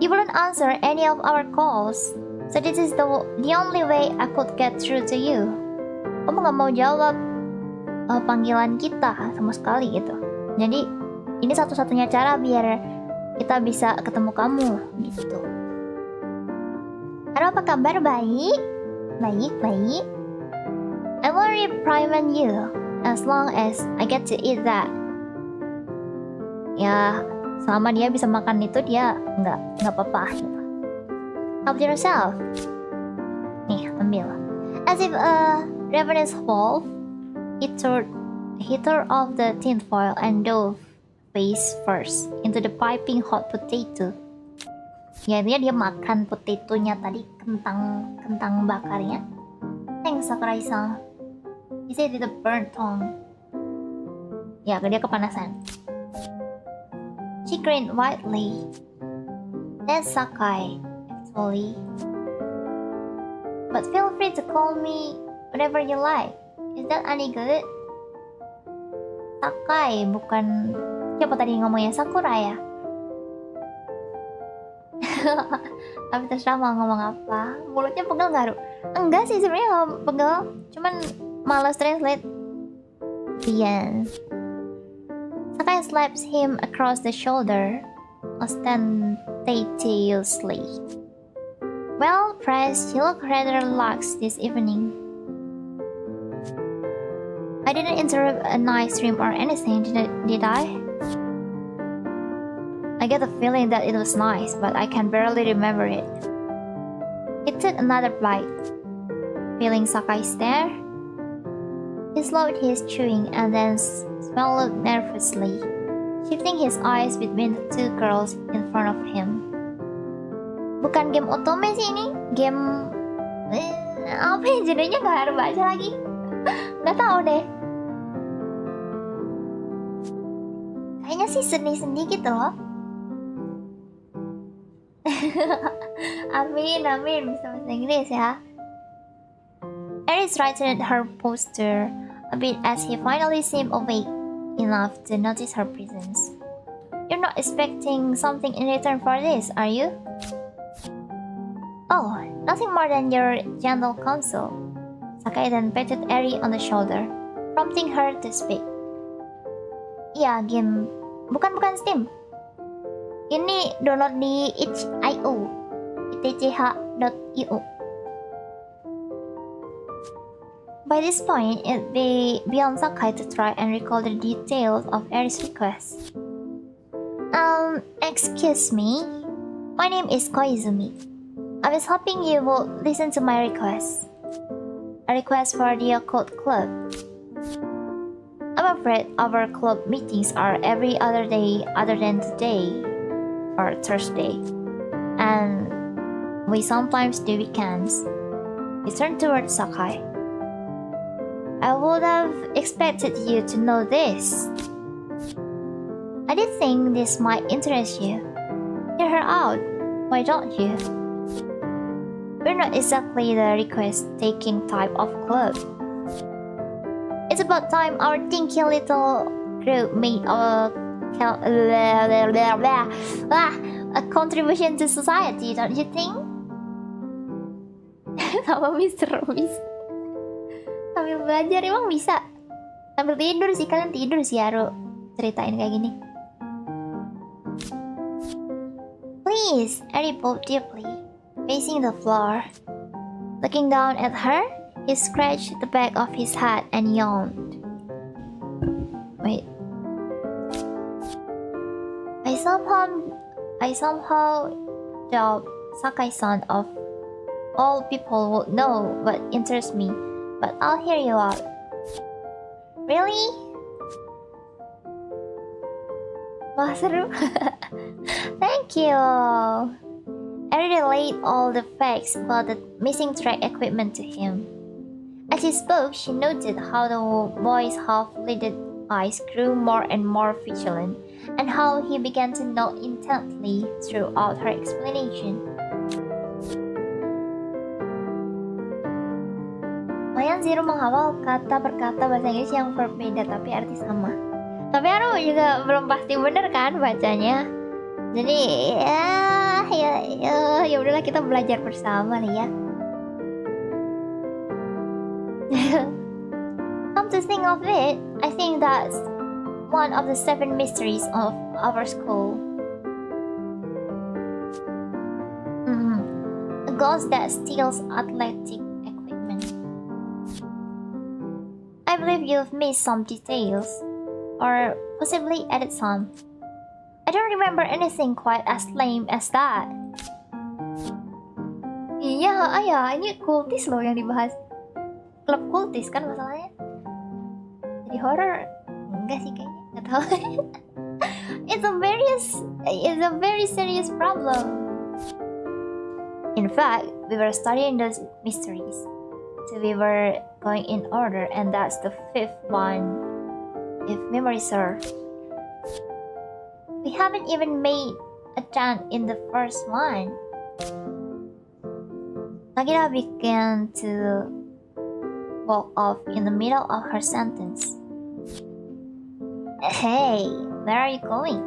You wouldn't answer any of our calls, so this is the only way I could get through to you. Kamu gak mau jawab panggilan kita sama sekali gitu. Jadi ini satu-satunya cara biar kita bisa ketemu kamu gitu. Halo, apa kabar? Baik. I won't reprimand you as long as I get to eat that. Ya, selama dia bisa makan itu dia nggak apa-apa gitu. Help yourself. Nih, ambil. As if a ravenous wolf, he tore off the tinfoil and dove face first into the piping hot potato. Ya, dia makan potatonya tadi, kentang bakarnya. Thanks, Sakurai-san. He said it a burnt tongue. Ya, dia kepanasan. She grinned widely. That's Sakai, actually. But feel free to call me whatever you like. Is that any good? Sakai, bukan... Siapa tadi ngomongnya? Sakura ya? Tapi terserah mau ngomong apa. Mulutnya pegel gak, Ru? Enggak sih, sebenarnya gak pegel. Cuman malas translate. The end. Sakai slaps him across the shoulder ostentatiously. Well, Press, you look rather relaxed this evening. I didn't interrupt a nice dream or anything, did I? I get the feeling that it was nice, but I can barely remember it. He took another bite. Feeling Sakai's stare, he slowed his chewing and then swallowed nervously, shifting his eyes between the two girls in front of him. Bukan game otome sih ini, game apa ya jadinya, nggak harus baca lagi. Nggak tahu deh. Kayaknya sih sedih-sedih gitu loh. Amin, bisa bahasa Inggris ya. Aries straightened her posture a bit as he finally seemed awake enough to notice her presence. You're not expecting something in return for this, are you? Oh, nothing more than your gentle counsel. Sakai then patted Eri on the shoulder, prompting her to speak. Iya, game. Bukan Steam. Ini download di itch.io. itch.io. By this point, it'd be beyond Sakai to try and recall the details of Eri's request. Excuse me. My name is Koizumi. I was hoping you would listen to my request. A request for the occult club. I'm afraid our club meetings are every other day other than today or Thursday, and we sometimes do weekends. He turned towards Sakai. I would have expected you to know this. I did think this might interest you. Hear her out, why don't you? We're not exactly the request-taking type of club. It's about time our dinky little group made a contribution to society, don't you think? Sama Mr. Sambil belajar emang bisa. Sambil tidur sih, kalian tidur sih Aru ceritain kayak gini. Please, Eri bowed deeply, facing the floor. Looking down at her, he scratched the back of his head and yawned. Wait. I somehow doubt Sakai-san of all people would know what interests me, but I'll hear you out. Really? Wah, seru. Thank you. I relayed all the facts about the missing track equipment to him. As she spoke, she noted how the boy's half-lidded eyes grew more and more vigilant, and how he began to note intently throughout her explanation. Lumayan sih menghafal kata per kata bahasa Inggris yang berbeda tapi arti sama. Tapi aku juga belum pasti bener kan bacanya. Jadi ya udahlah, kita belajar bersama nih ya. Come to think of it, I think that's one of the 7 mysteries of our school. A ghost that steals athletic equipment. I believe you've missed some details, or possibly added some. I don't remember anything quite as lame as that. Iya, ayah, ini kultis loh yang dibahas. Klub kultis kan masalahnya. Jadi horror enggak sih kayaknya, nggak tahu. It's a very serious problem. In fact, we were studying those mysteries, so we were going in order, and that's the 5th one, if memory serves. We haven't even made a dent in the first one. Aquila began to walk off in the middle of her sentence. Hey, where are you going?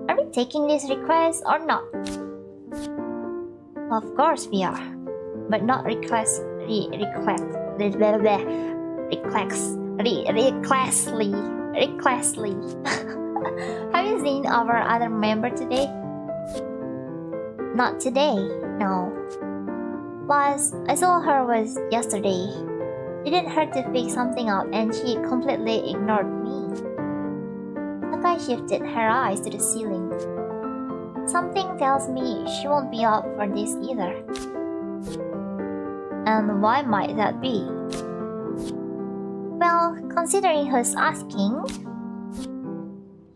Are we taking this request or not? Of course we are, but not recklessly. Have you seen our other member today? Not today, no. Last I saw her was yesterday. Didn't her to fix something up and she completely ignored me. Sakai shifted her eyes to the ceiling. Something tells me she won't be up for this either. And why might that be? Well, considering who's asking...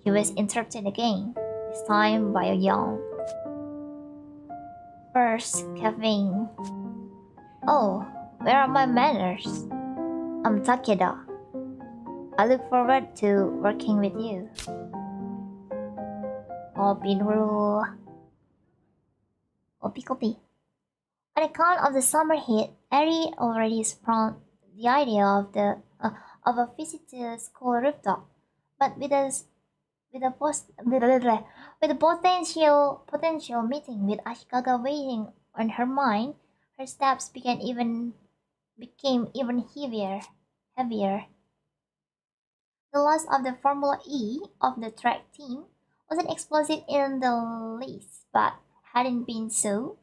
He was interrupted again, this time by a yawn. First, Kevin. Oh, where are my manners? I'm Takeda. I look forward to working with you. Kopi dulu. Kopi. On account of the summer heat, Eri already sprung the idea of a visit to the school rooftop, but with a potential meeting with Ashikaga waiting on her mind, her steps became even heavier. The loss of the Formula E of the track team wasn't explosive in the least, but hadn't been so,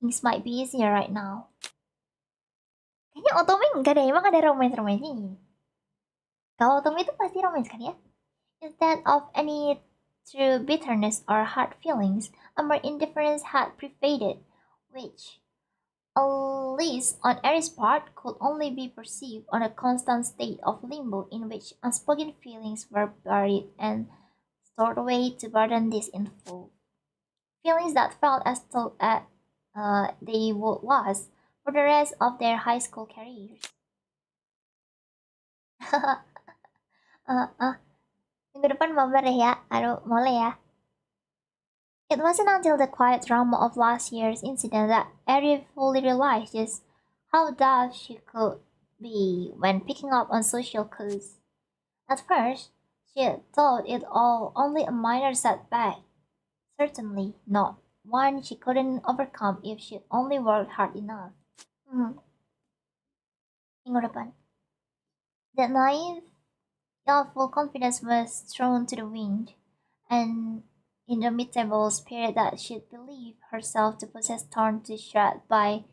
things might be easier right now. Kayaknya Otome enggak deh, emang ada romance-romance ini. Kalau Otome itu pasti romance kan ya? Instead of any true bitterness or hard feelings, a more indifference had pervaded, which, at least on Eri's part, could only be perceived on a constant state of limbo in which unspoken feelings were buried and stored away to burden this info. Feelings that felt as though they would last for the rest of their high school careers. Minggu depan mabar ya, aduh mulai ya. It wasn't until the quiet drama of last year's incident that Eri fully realized just how daft she could be when picking up on social cues. At first, she thought it all only a minor setback. Certainly not one she couldn't overcome if she only worked hard enough. Minggu depan. That naive, youthful confidence was thrown to the wind, and indomitable spirit that she'd believed herself to possess torn to shreds by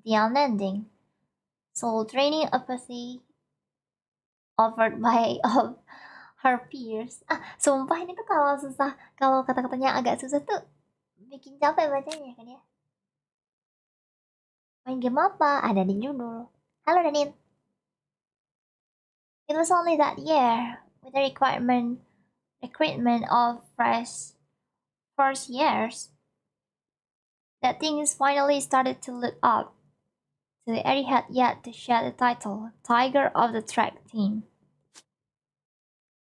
the unending, soul-draining apathy offered by of her peers. Sumpah ini tuh kalau kata-katanya agak susah tuh bikin capek bacanya kan ya. Main game apa? Ada di judul. Halo Danin. It was only that year, with the recruitment of first years, that things finally started to look up. So Eri had yet to share the title, Tiger of the track team.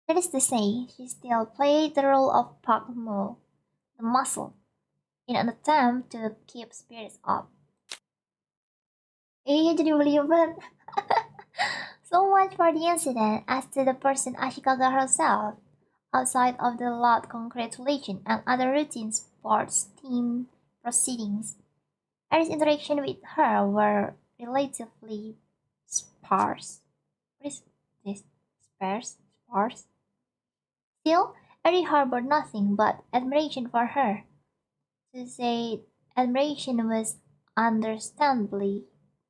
That is to say, she still played the role of Pak Mo, the muscle, in an attempt to keep spirits up. Iya jadi believer. So much for the incident. As to the person Ashikaga herself, outside of the loud congratulation and other routine sports team proceedings. Aries' interaction with her were relatively sparse. What is this? Sparse? Sparse? Still, Aries harbored nothing but admiration for her. To say admiration was understandably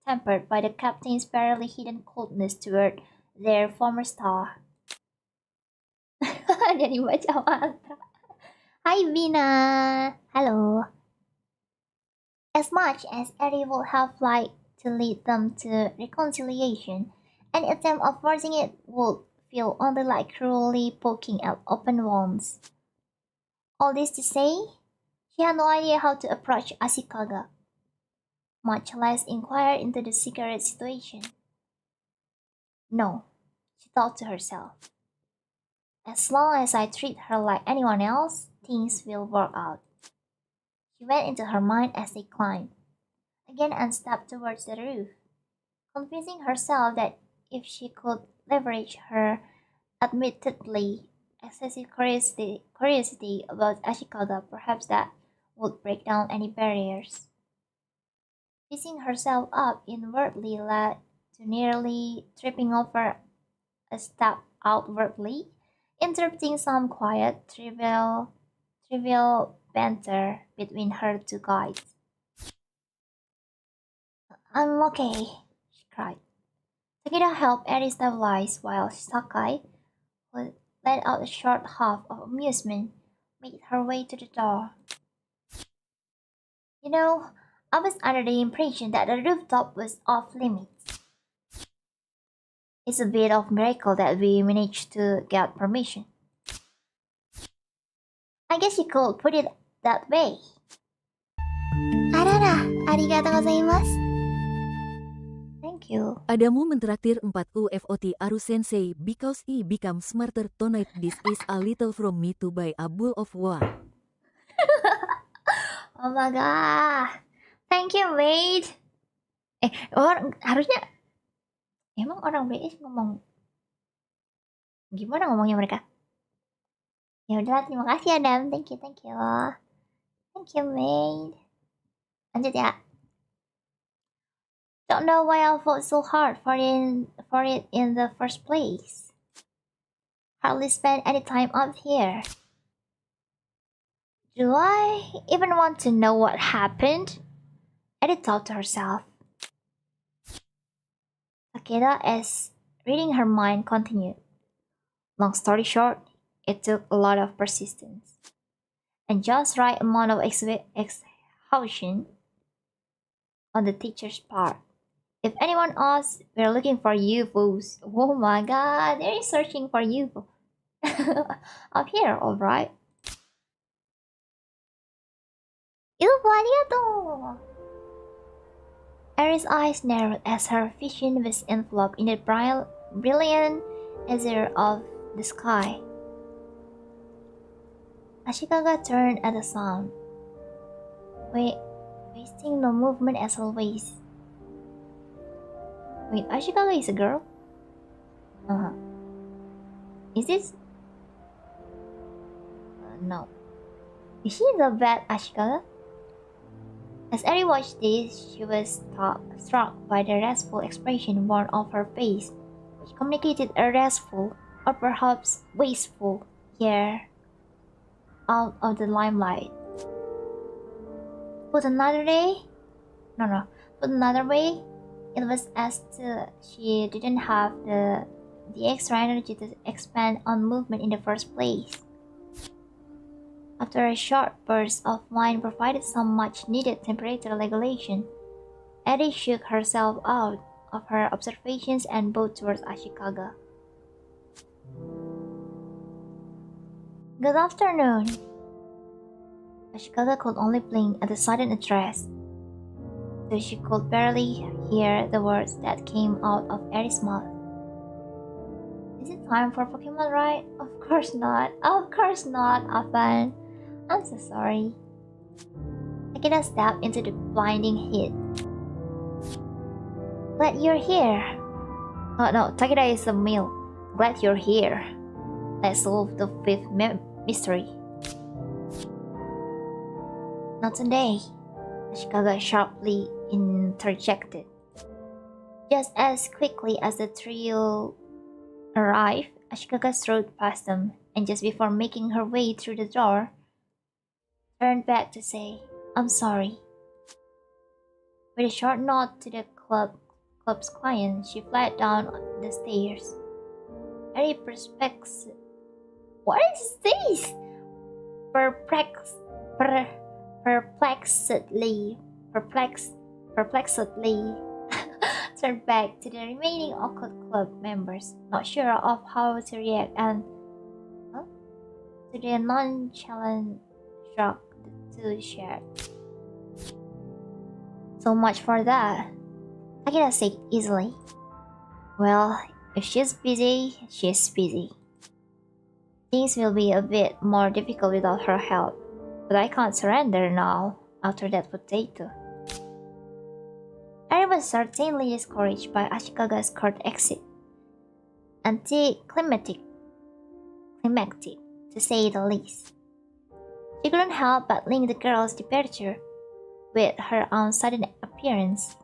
tempered by the captain's barely hidden coldness toward their former star. Jadi baca mantra. Hai Vina, halo. As much as Eddie would have liked to lead them to reconciliation, any attempt of forcing it would feel only like cruelly poking at open wounds. All this to say, she had no idea how to approach Ashikaga, much less inquire into the cigarette situation. No, she thought to herself. As long as I treat her like anyone else, things will work out. She went into her mind as they climbed, again and stepped towards the roof, convincing herself that if she could leverage her admittedly excessive curiosity about Ashikaga, perhaps that would break down any barriers. Piecing herself up inwardly led to nearly tripping over a step outwardly, interrupting some quiet, trivial banter between her two guides. I'm okay, she cried. Takeda helped Eri stabilize while Sakai, who let out a short huff of amusement, made her way to the door. You know, I was under the impression that the rooftop was off limits. It's a bit of miracle that we managed to get permission. I guess you could put it that way. Arara, arigatou gozaimasu. Thank you. Adamu mentraktir 4 UFOT Aru Sensei because he become smarter tonight. This is a little from me to buy a bowl of wine. Oh my god. Thank you, mate. Harusnya emang orang British ngomong gimana ngomongnya mereka? Ya udahlah, terima kasih Adam. Thank you. Thank you, mate. Lanjut ya. Don't know why I fought so hard for it in the first place. Hardly spent any time up here. Do I even want to know what happened? Eddie thought to herself. Takeda, as reading her mind, continued. Long story short, it took a lot of persistence and just right amount of exhaustion on the teacher's part. If anyone asks, we're looking for UFOs. Oh my god, they're searching for UFO. Up here, alright. UFO, arigato! Aries' eyes narrowed as her vision was enveloped in the brilliant azure of the sky. Ashikaga turned at the sound, wasting no movement as always. Wait, Ashikaga is a girl? Is this? No. Is she the bad Ashikaga? As Eri watched this, she was struck by the restful expression worn off her face, which communicated a restful, or perhaps wasteful, air out of the limelight. Put another way, it was as though she didn't have the extra energy to expand on movement in the first place. After a short burst of wine provided some much-needed temperature regulation, Eddie shook herself out of her observations and bowed towards Ashikaga. Good afternoon. Ashikaga could only blink at the sudden address, though she could barely hear the words that came out of Eddie's mouth. Is it time for Pokemon ride? Of course not, Afan. I'm so sorry. Takeda stepped into the blinding heat. Glad you're here. Oh no, Takeda is a male. Glad you're here. Let's solve the fifth mystery. Not today, Ashikaga sharply interjected. Just as quickly as the trio arrived, Ashikaga strode past them, and just before making her way through the door, turned back to say, "I'm sorry." With a short nod to the club's client, she fled down the stairs. Very perplexed. What is this? Perplexedly turned back to the remaining occult club members, not sure of how to react, and to the nonchalant shrug the two shared. So much for that, Akira said easily. Well, if she's busy, she's busy. Things will be a bit more difficult without her help, but I can't surrender now after that potato. I was certainly discouraged by Ashikaga's curt exit. Anticlimactic, to say the least. She couldn't help but link the girl's departure with her own sudden appearance.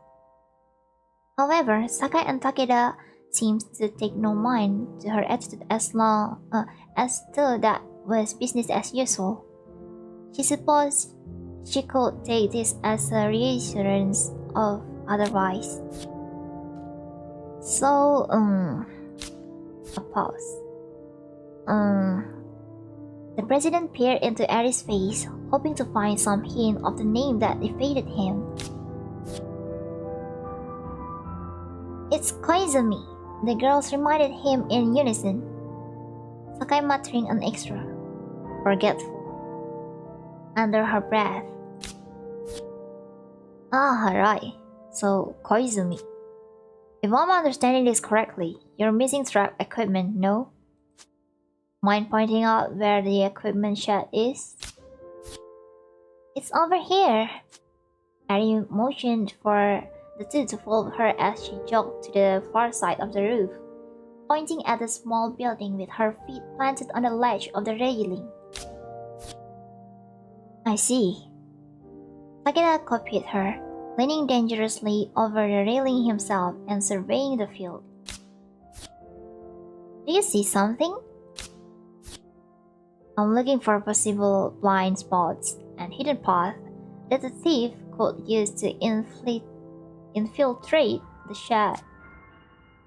However, Sakai and Takeda seemed to take no mind to her attitude as though that was business as usual. She supposed she could take this as a reassurance of otherwise. So, a pause. The president peered into Aries' face, hoping to find some hint of the name that evaded him. It's Koizumi, the girls reminded him in unison, Sakai muttering an extra, forgetful, under her breath. Ah, right. So, Koizumi. If I'm understanding this correctly, you're missing track equipment, no? Mind pointing out where the equipment shed is? It's over here. Ari motioned for the two to follow her as she jogged to the far side of the roof, pointing at the small building with her feet planted on the ledge of the railing. I see. Takeda copied her, leaning dangerously over the railing himself and surveying the field. Do you see something? I'm looking for possible blind spots and hidden paths that the thief could use to infiltrate the shed.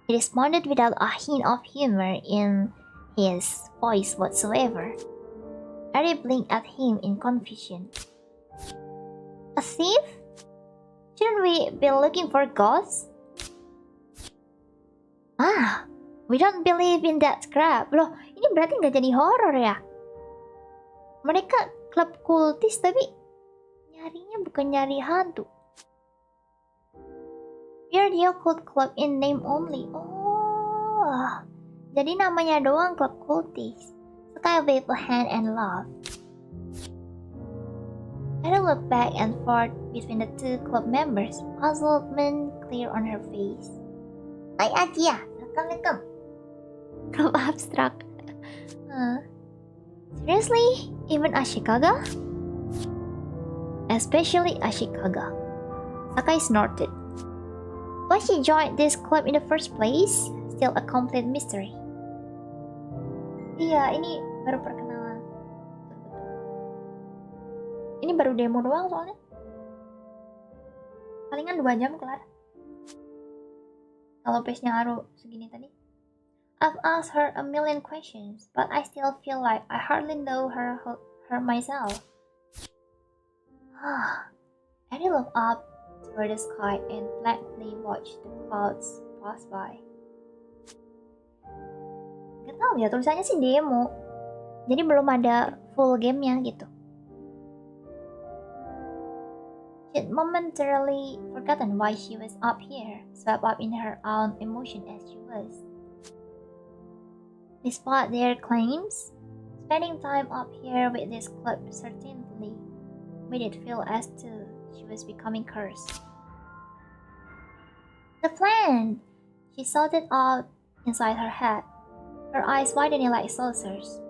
He responded without a hint of humor in his voice whatsoever. Ari blinked at him in confusion. A thief? Shouldn't we be looking for ghosts? Ah, we don't believe in that crap. Loh, ini berarti nggak jadi horor ya? Mereka klub kultis tapi nyarinya bukan nyari hantu. We're the occult club in name only. Oh, jadi namanya doang klub kultis. Sakai waved a hand and laughed. Ada looked back and forth between the two club members, puzzlement clear on her face. Hai Aji ya, welcome. Club abstract. Seriously? Even Ashikaga? Especially Ashikaga. Sakai snorted. Why she joined this club in the first place? Still a complete mystery. Iya, ini baru perkenalan. Ini baru demo doang soalnya. Palingan 2 jam kelar. Kalau pace-nya Haru segini tadi. I've asked her a million questions, but I still feel like I hardly know her myself. Eddie looked up toward the sky and blankly watched the clouds pass by. Gak tau ya, tulisannya sih demo. Jadi belum ada full gamenya gitu. She'd momentarily forgotten why she was up here, swept up in her own emotion as she was. Despite their claims, spending time up here with this club certainly made it feel as though she was becoming cursed. The plan! She shouted out inside her head. her eyes widening like saucers.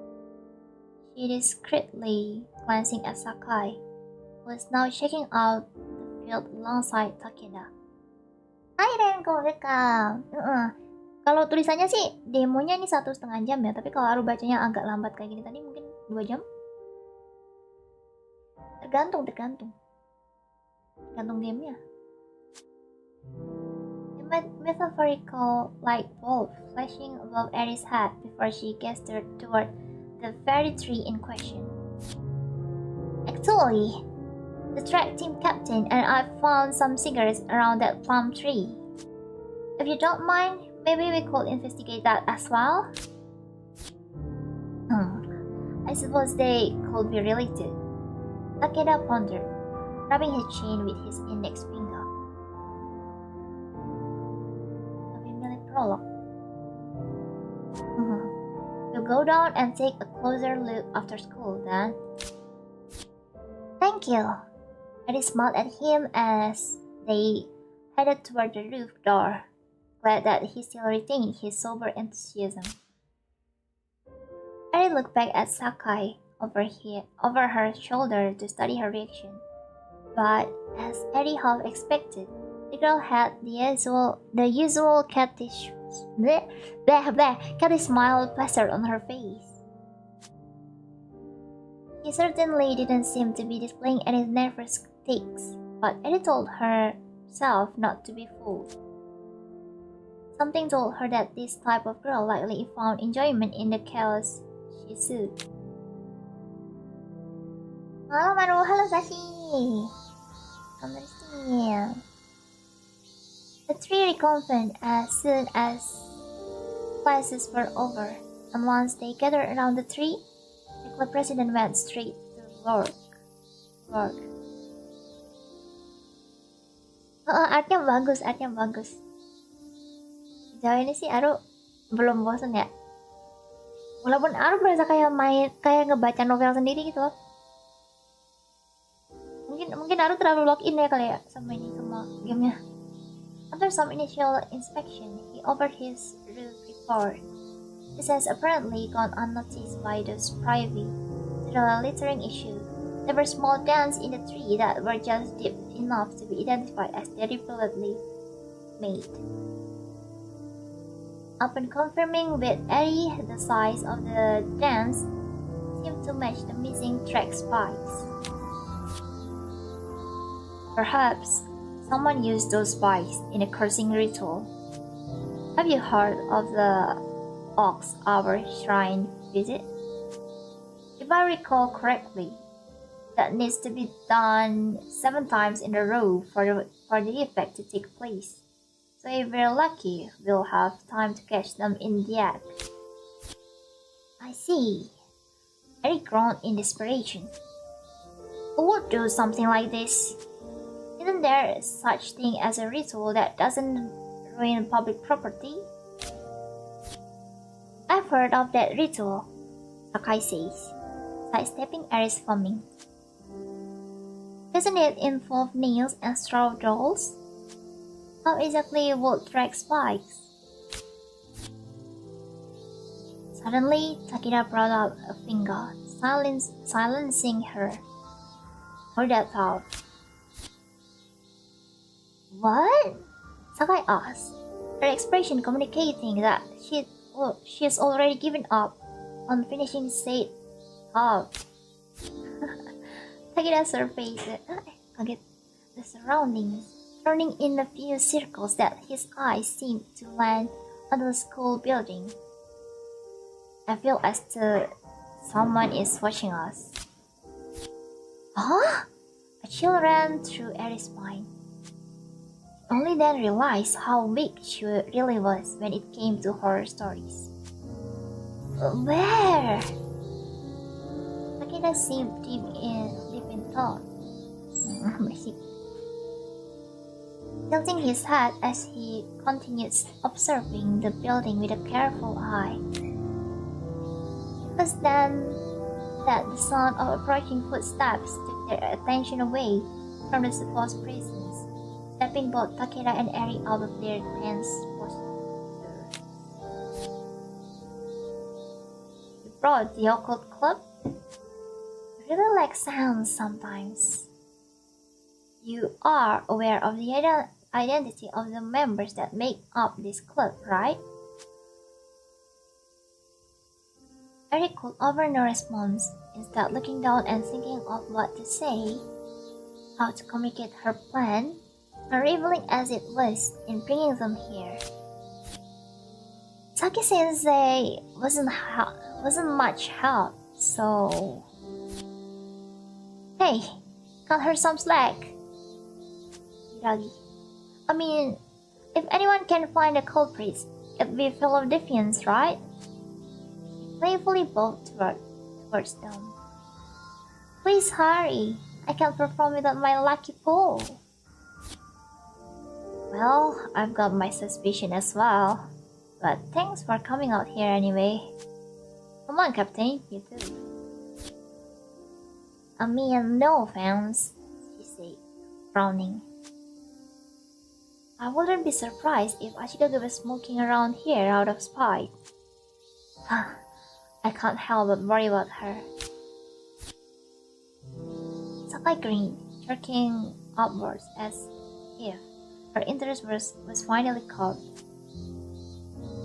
She discreetly glancing at Sakai, who was now checking out the field alongside Takeda. Hai Renko, welcome. Kalau tulisannya sih demonya ini 1,5 jam ya, tapi kalau Aru bacanya agak lambat kayak gini tadi mungkin 2 jam. Tergantung gamenya. A metaphorical light bulb flashing above Aries' head before she gestured toward the very tree in question. Actually, the track team captain and I found some cigarettes around that plum tree. If you don't mind, maybe we could investigate that as well? I suppose they could be related. Takeda pondered, rubbing his chin with his index finger. Prologue. We'll go down and take a closer look after school, then. Thank you. Eddie smiled at him as they headed toward the roof door, glad that he still retained his sober enthusiasm. Eddie looked back at Sakai over her shoulder to study her reaction, but as Eddie half expected, the girl had the usual cattish smile plastered on her face. She certainly didn't seem to be displaying any nervous tics, but Eddie told herself not to be fooled. Something told her that this type of girl likely found enjoyment in the chaos she soothed. Halo Maru, halo Sashi. Come The tree reconvened as soon as classes were over, and once they gathered around the tree, the club president went straight to work. Artnya bagus. Sejauh ini sih Aru belum bosan ya. Walaupun Aru berasa kayak ngebaca novel sendiri gitu loh. Mungkin Aru terlalu login ya kali ya sama gamenya. After some initial inspection, he opened his roof report. This has apparently gone unnoticed by those privy to the littering issue. There were small dents in the tree that were just deep enough to be identified as deliberately made. Upon confirming with Eddie, the size of the dents seemed to match the missing track spikes. Perhaps someone used those spikes in a cursing ritual. Have you heard of the Ox Hour Shrine visit? If I recall correctly, that needs to be done 7 times in a row for the effect to take place. So if we're lucky, we'll have time to catch them in the act. I see. Eric groaned in desperation. Who would do something like this? Isn't there such thing as a ritual that doesn't ruin public property? I've heard of that ritual, Sakai says, sidestepping Aris foaming. Doesn't it involve nails and straw dolls? How exactly would track spikes? Suddenly, Takeda brought up a finger, silencing her. Hold that thought. What? Sakai asked, her expression communicating that she's already given up on finishing said thought. Takeda surveyed the surroundings, turning in a few circles that his eyes seemed to land on the school building. I feel as though someone is watching us. Huh? A chill ran through Aries' spine. Only then realized how big she really was when it came to horror stories. Where? Takeda seemed deep in thought. Tilting his head as he continued observing the building with a careful eye. It was then that the sound of approaching footsteps took their attention away from the supposed presence, stepping both Takeda and Eri out of their tense posture. brought the occult club? Really like sounds sometimes. You are aware of the identity of the members that make up this club, right? Eric could offer no response, instead looking down and thinking of what to say, how to communicate her plan, unraveling as it was in bringing them here. Saki-sensei wasn't much help, so... Hey, cut her some slack. Hiragi. I mean, if anyone can find the culprits, it'd be full of defiance, right? Playfully bowed towards them. Please hurry. I can't perform without my lucky pole. Well, I've got my suspicion as well. But thanks for coming out here anyway. Come on, Captain, you too. I mean, no offense, she said, frowning. I wouldn't be surprised if Ashikaga was smoking around here out of spite. I can't help but worry about her. Sakai grinned, jerking upwards as if her interest was finally caught.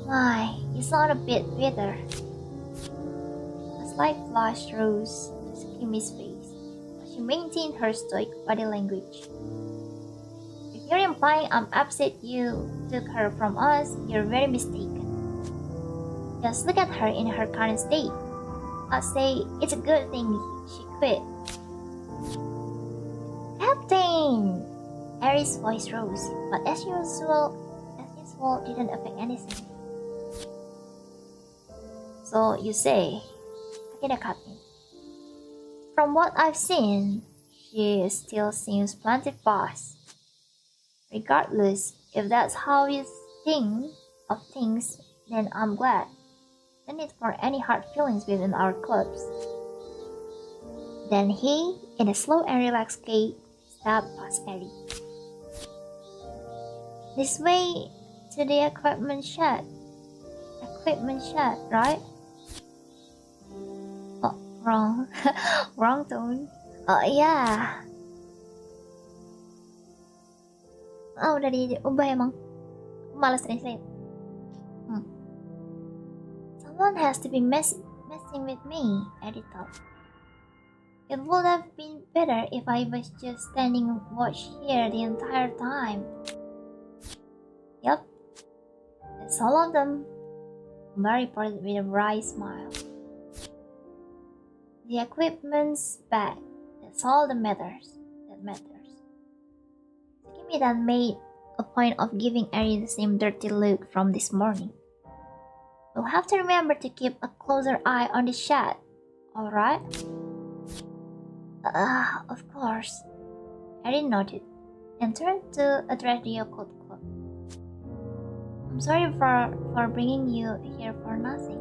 My, you sound a bit bitter. A slight flush rose to Sakimi's face, but she maintained her stoic body language. If you're implying I'm upset you took her from us, you're very mistaken. Just look at her in her current state. I'd say it's a good thing she quit. Captain! Aries' voice rose, but as usual didn't affect anything. So you say, Takeda cut in. From what I've seen, she still seems plenty fast. Regardless, if that's how you think of things, then I'm glad. No need for any hard feelings within our clubs. Then he, in a slow and relaxed gait, stepped past Ellie. This way to the equipment shed. Equipment shed, right? Oh, wrong. Wrong tone. Yeah. Oh, udah diubah emang. Malas translate. Someone has to be messing with me, Eddie thought. It would have been better if I was just standing watch here the entire time. Yup, that's all of them, Mary reported with a wry smile. The equipment's back, that's all that matters. Sakimi then made a point of giving Eri the same dirty look from this morning. We'll have to remember to keep a closer eye on the shed, alright? Of course. Erin nodded and turned to address the occult club. I'm sorry for bringing you here for nothing.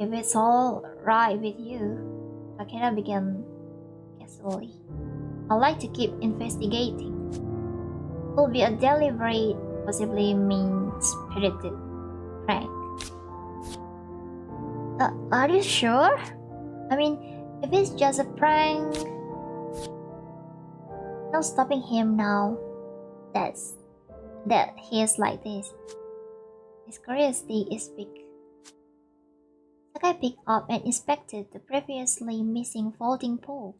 If it's all right with you, Takeda began casually. I'd like to keep investigating. It will be a deliberate, possibly mean-spirited prank. Are you sure? I mean, if it's just a prank... No stopping him now. That he is like this. His curiosity is big. Sakai picked up and inspected the previously missing folding pole.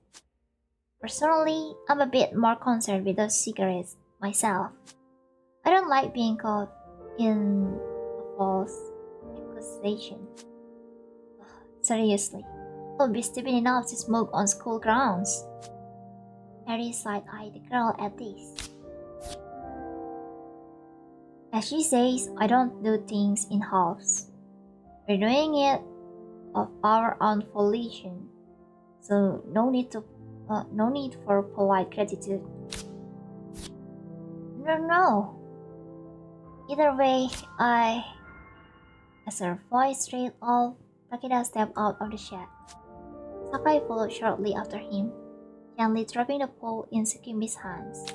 Personally, I'm a bit more concerned with those cigarettes myself. I don't like being caught in a false accusation. Seriously, I'll be stupid enough to smoke on school grounds. Harry side-eyed the girl at this. As she says, I don't do things in halves. We're doing it of our own volition, so no need for polite gratitude. No. Either way, as her voice trailed off, Takeda stepped out of the shed. Sakai followed shortly after him, gently dropping the pole in Sakimi's hands.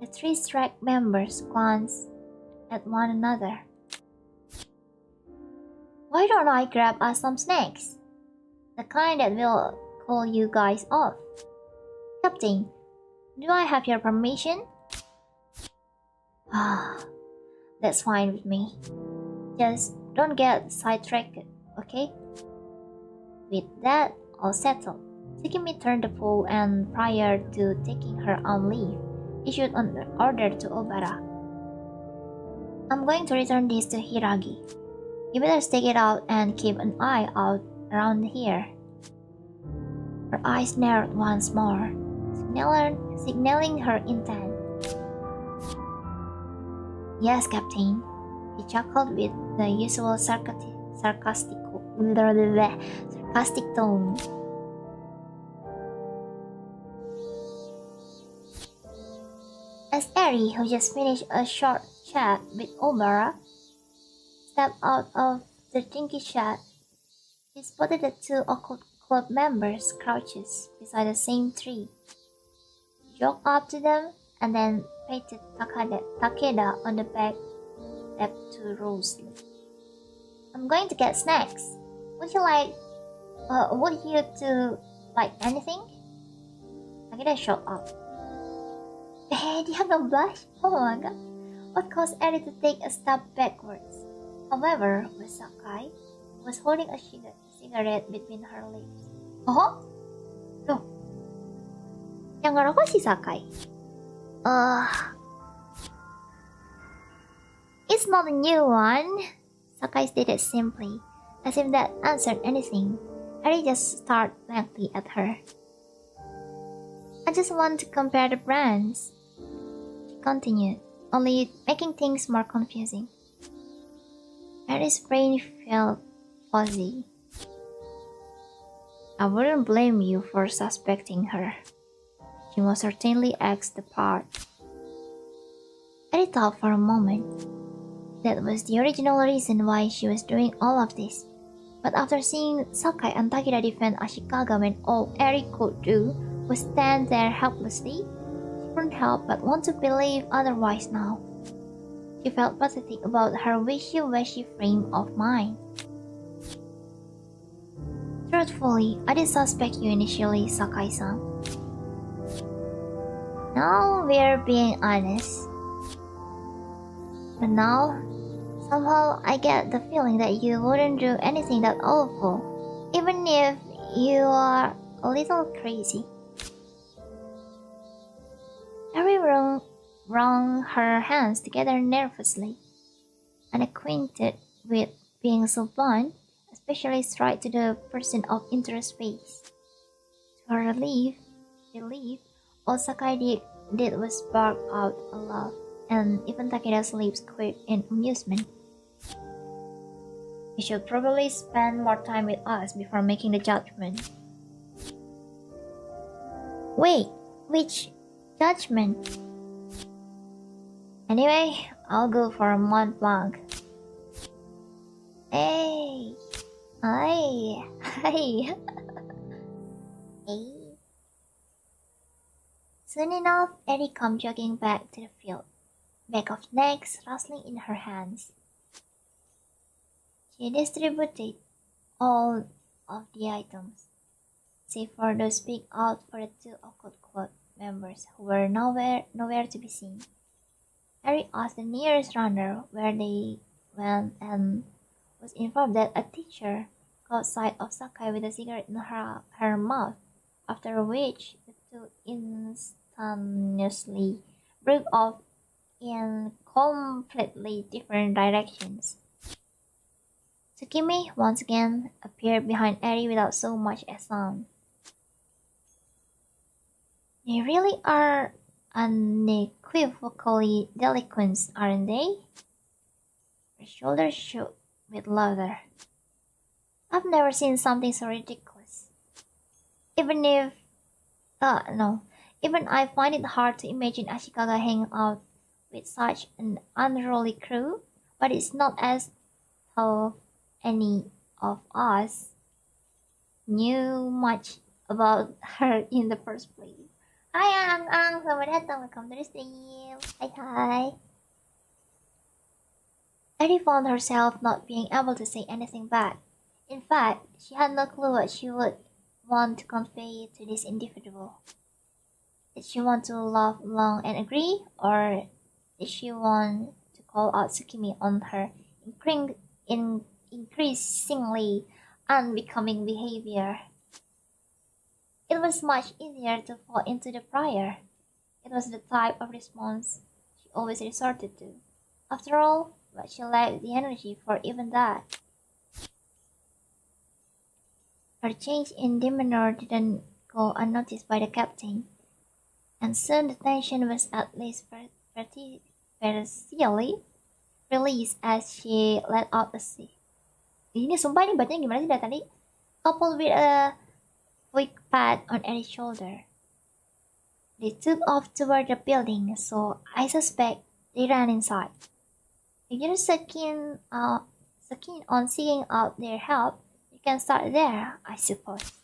The three strike members glanced at one another, Why don't I grab us some snacks? The kind that will cool you guys off. Captain, do I have your permission? Ah, that's fine with me. Just don't get sidetracked, okay? With that, all settled. Tsukimi turned the pole and prior to taking her on leave, issued an order to Obara. I'm going to return this to Hiragi. You better stake it out and keep an eye out around here. Her eyes narrowed once more, signaling her intent. Yes, Captain. He chuckled with the usual sarcastic tone. As Eri, who just finished a short chat with Obara, stepped out of the dinky shed, he spotted the two occult club members crouches beside the same tree. He walked up to them and then patted Takeda on the back, stepped to Rosely. I'm going to get snacks. Would you two like anything? Takeda shot up. Dia nge-blush? Oh my god. What caused Eri to take a step backwards? However, was Sakai was holding a cigarette between her lips. Oh? Loh. Yang ngerokok si Sakai. It's not a new one, Sakai stated simply, as if that answered anything. Eri just stared blankly at her. I just want to compare the brands, she continued, only making things more confusing. Eri's brain felt fuzzy. I wouldn't blame you for suspecting her. She most certainly acts the part. Eri thought for a moment. That was the original reason why she was doing all of this. But after seeing Sakai and Takeda defend Ashikaga when all Eri could do was stand there helplessly, she couldn't help but want to believe otherwise now. She felt pathetic about her wishy-washy frame of mind. Truthfully, I did suspect you initially, Sakai-san. Now we're being honest. But now, somehow I get the feeling that you wouldn't do anything that awful, even if you are a little crazy. Eri wrung her hands together nervously, unacquainted with being so blunt, especially straight to the person of interest face. To her relief, all Sakai did was bark out a laugh, and even Takeda's lips quivered in amusement. You should probably spend more time with us before making the judgment. Wait, which judgment? Anyway, I'll go for a Mont Blanc. Hey! Hi! Hi! Hey! Soon enough, Eri came jogging back to the field, bag of snacks rustling in her hands. She distributed all of the items, save for those picked out for the two occult club members who were nowhere to be seen. Eri asked the nearest runner where they went and was informed that a teacher caught sight of Sakai with a cigarette in her mouth, after which the two instantaneously broke off in completely different directions. Tsukimi once again appeared behind Eri without so much as sound. They really are unequivocally delinquents, aren't they? Her shoulders shook with laughter. I've never seen something so ridiculous. Even I find it hard to imagine Ashikaga hanging out with such an unruly crew, but it's not as though any of us knew much about her in the first place. Hai Ang, selamat datang, welcome to the stream. Hai. Eddie found herself not being able to say anything back. In fact, she had no clue what she would want to convey to this individual. Did she want to laugh long and agree, or did she want to call out Tsukimi on her increasingly unbecoming behavior? It was much easier to fall into the prior. It was the type of response she always resorted to. After all, but she lacked the energy for even that. Her change in demeanor didn't go unnoticed by the captain, and soon the tension was at least partially released as she let out a sigh. Ini sumpah ini bacanya gimana sih dari tadi? Coupled with a quick pat on Eddie's shoulder. They took off toward the building, so I suspect they ran inside. If you're so keen on seeking out their help, you can start there, I suppose.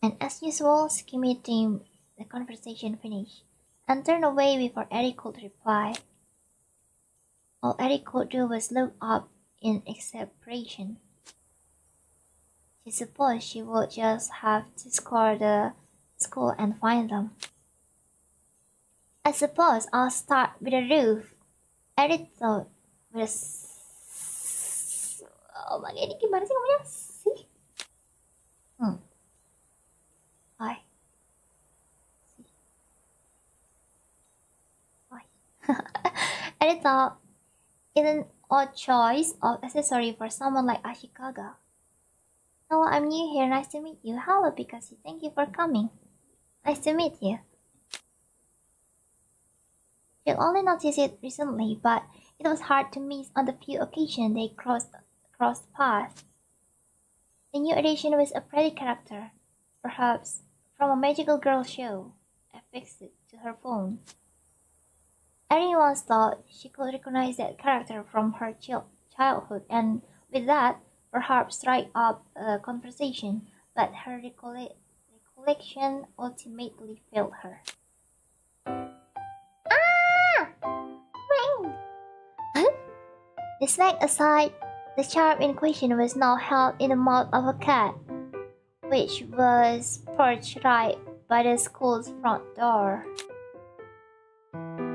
And as usual, Skimmy deemed the conversation finished and turned away before Eddie could reply. All Eddie could do was look up in exasperation. She supposed she would just have to score the school and find them. I suppose I'll start with the roof. Eddie thought with oh my god, ini gimana sih ngomongnya sih? Hi. Hi. Eddie thought it's an odd choice of accessory for someone like Ashikaga. Hello, I'm new here. Nice to meet you. Hello, Pikachu. Thank you for coming. Nice to meet you. She only noticed it recently, but it was hard to miss on the few occasions they crossed paths. The new addition was a pretty character, perhaps from a magical girl show, affixed to her phone. Erin once thought she could recognize that character from her childhood, and with that, perhaps strike up a conversation, but her recollection ultimately failed her. The swag aside, the charm in question was now held in the mouth of a cat, which was perched right by the school's front door.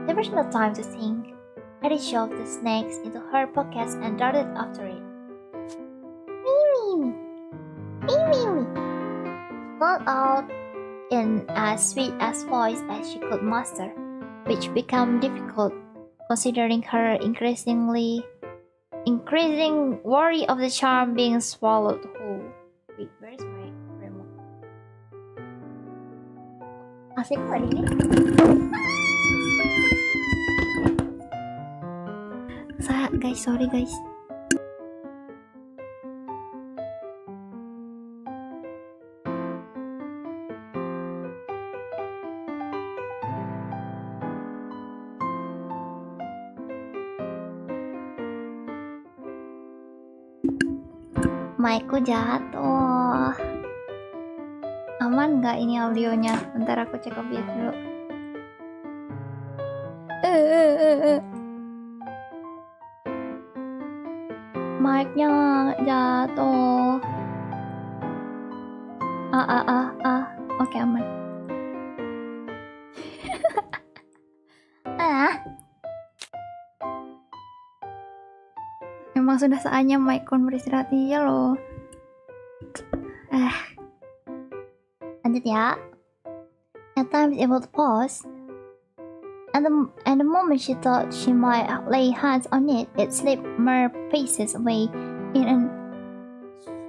There was no time to think. Eddie shoved the snacks into her pockets and darted after it. Me. Called out in as sweet a voice as she could muster, which became difficult considering her increasing worry of the charm being swallowed whole. Wait, where's my remote? Asik kali ini. Sorry guys. Mic-ku jatuh. Aman nggak ini audionya? Bentar aku cek OBS dulu. Mic-nya jatuh. Oke, aman. Emang sudah saatnya mic-kon beristirahat ya loh. Lanjut ya. At times it would pause, and the moment she thought she might lay hands on it, it slipped mere paces away in an...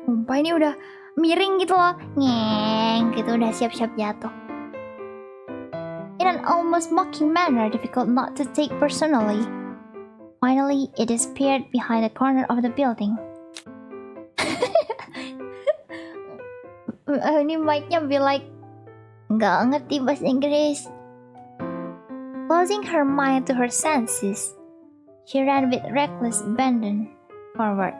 Sumpah ini udah miring gitu loh. Ngeng gitu, udah siap-siap jatuh. In an almost mocking manner, difficult not to take personally. Finally, it disappeared behind the corner of the building. Ini mic-nya be like nggak ngerti bahasa Inggris. Closing her mind to her senses, she ran with reckless abandon forward.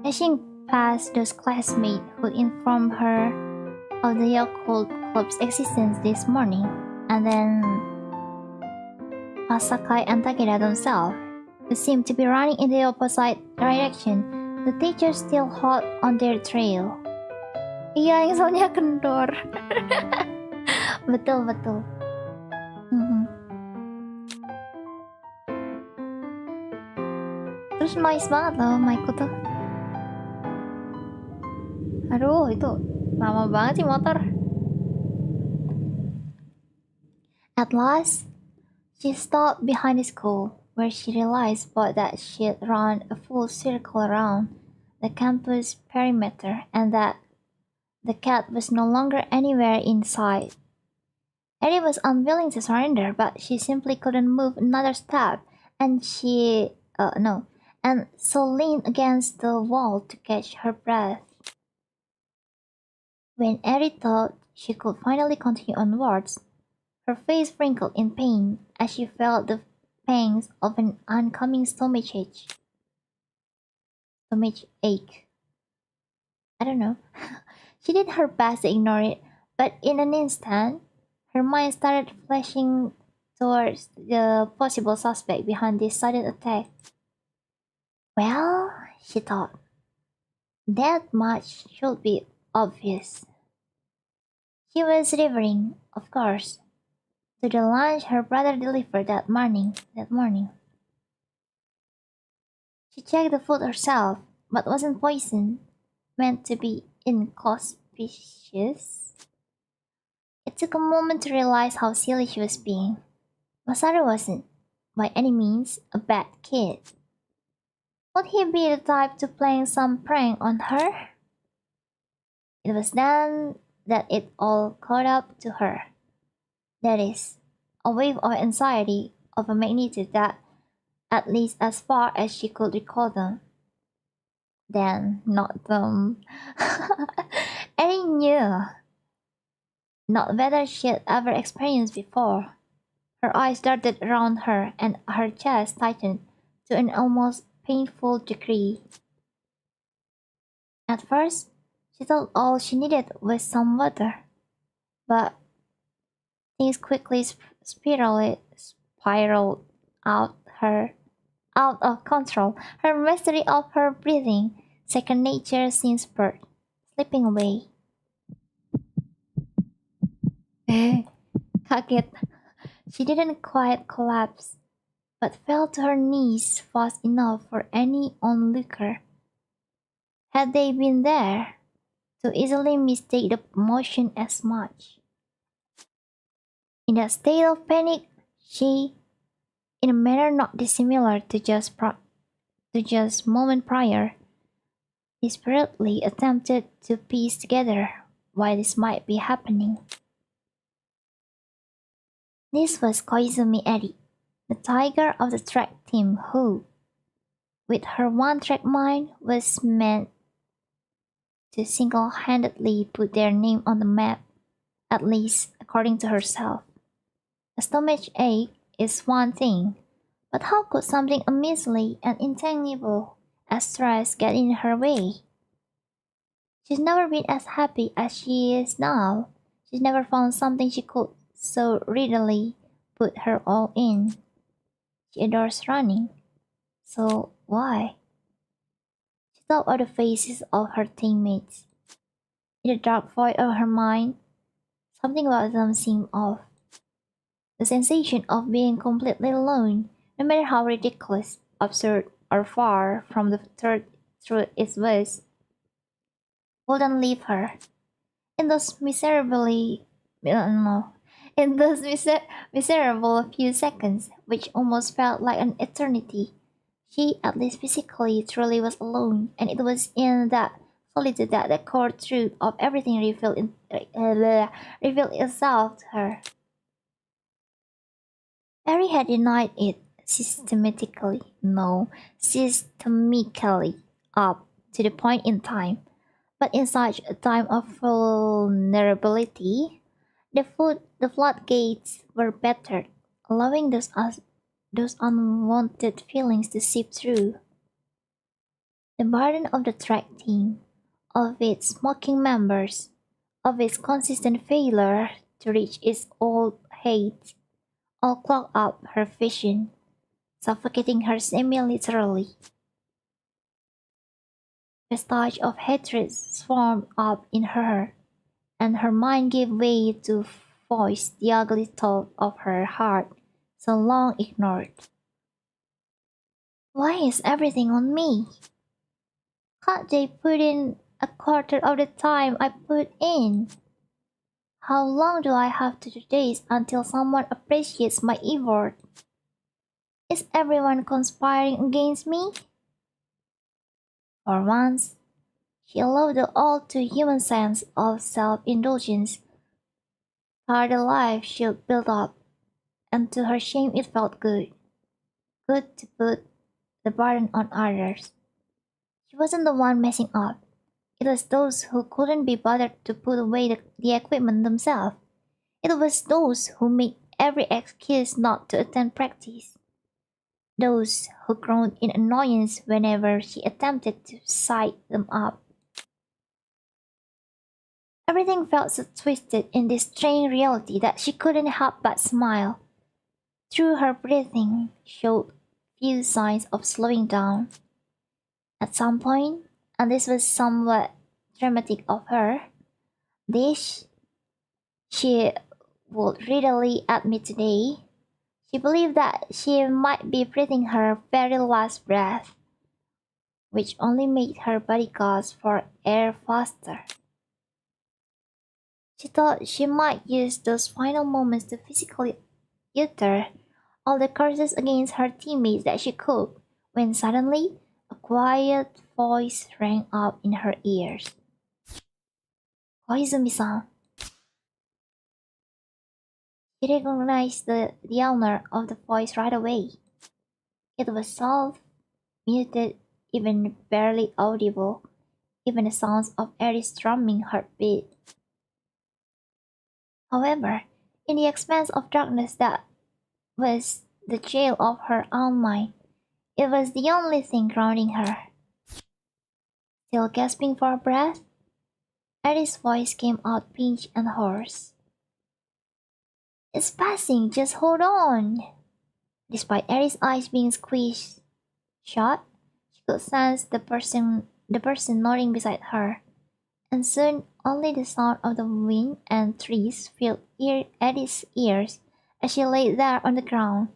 Dashing past those classmates who informed her of the occult club's existence this morning, and then Sakai and Takeda themselves, who seemed to be running in the opposite direction, the teachers still hot on their trail. Iya, yang soalnya kendor. Betul. Terus noise banget loh mic-ku tuh. Aduh, itu lama banget sih motor. At last, she stopped behind the school, where she realized but that she'd run a full circle around the campus perimeter and that the cat was no longer anywhere in sight. Eddie was unwilling to surrender, but she simply couldn't move another step, and so leaned against the wall to catch her breath. When Eddie thought she could finally continue onwards, her face wrinkled in pain as she felt the pangs of an oncoming stomachache. I don't know. She did her best to ignore it, but in an instant, her mind started flashing towards the possible suspect behind this sudden attack. Well, she thought, that much should be obvious. She was referring, of course, to the lunch her brother delivered that morning. She checked the food herself, but wasn't poisoned, meant to be inconspicuous. It took a moment to realize how silly she was being. Masaru wasn't, by any means, a bad kid. Would he be the type to play some prank on her? It was then that it all caught up to her. That is, a wave of anxiety of a magnitude that, at least as far as she could recall them, then not them. Eddie knew not whether she had ever experienced before. Her eyes darted around her and her chest tightened to an almost painful degree. At first, she thought all she needed was some water, but things quickly spiraled out of control. Her mastery of her breathing, second nature seemed spurred, slipping away. Kaget. She didn't quite collapse, but fell to her knees fast enough for any onlooker, had they been there, to easily mistake the motion as much. In that state of panic, she, in a manner not dissimilar to just moment prior, desperately attempted to piece together why this might be happening. This was Koizumi Eri, the tiger of the track team who, with her one-track mind, was meant to single-handedly put their name on the map, at least according to herself. A stomach ache is one thing, but how could something unmeasly and intangible as stress get in her way? She's never been as happy as she is now. She's never found something she could so readily put her all in. She adores running. So why? She thought of the faces of her teammates. In the dark void of her mind, something about them seemed off. The sensation of being completely alone, no matter how ridiculous, absurd, or far from the truth it was, wouldn't leave her. In those miserable few seconds, which almost felt like an eternity, she, at least physically, truly was alone, and it was in that solitude that the core truth of everything revealed itself to her. Mary had denied it systemically up to the point in time, but in such a time of vulnerability, the floodgates were battered, allowing those unwanted feelings to seep through. The burden of the track team, of its smoking members, of its consistent failure to reach its old height, all clogged up her vision, suffocating her semi-literally. Vestige of hatred swarmed up in her, and her mind gave way to voice the ugly thought of her heart so long ignored. Why is everything on me? Can't they put in a quarter of the time I put in? How long do I have to do this until someone appreciates my effort? Is everyone conspiring against me? For once, she allowed the all too human sense of self-indulgence. Part of life should build up, and to her shame it felt good. Good to put the burden on others. She wasn't the one messing up. It was those who couldn't be bothered to put away the equipment themselves. It was those who made every excuse not to attend practice. Those who groaned in annoyance whenever she attempted to psych them up. Everything felt so twisted in this strange reality that she couldn't help but smile. Through her breathing showed few signs of slowing down. At some point, and this was somewhat dramatic of her, this she would readily admit today, she believed that she might be breathing her very last breath, which only made her body gasp for air faster. She thought she might use those final moments to physically utter all the curses against her teammates that she could, when suddenly a quiet voice rang out in her ears. Koizumi-san. She recognized the owner of the voice right away. It was soft, muted, even barely audible, even the sounds of Eri's drumming heartbeat. However, in the expanse of darkness that was the jail of her own mind, it was the only thing grounding her. Still gasping for breath, Eri's voice came out pinched and hoarse. It's passing, just hold on. Despite Eri's eyes being squeezed shut, she could sense the person nodding beside her, and soon only the sound of the wind and trees filled Eddie's ears as she lay there on the ground,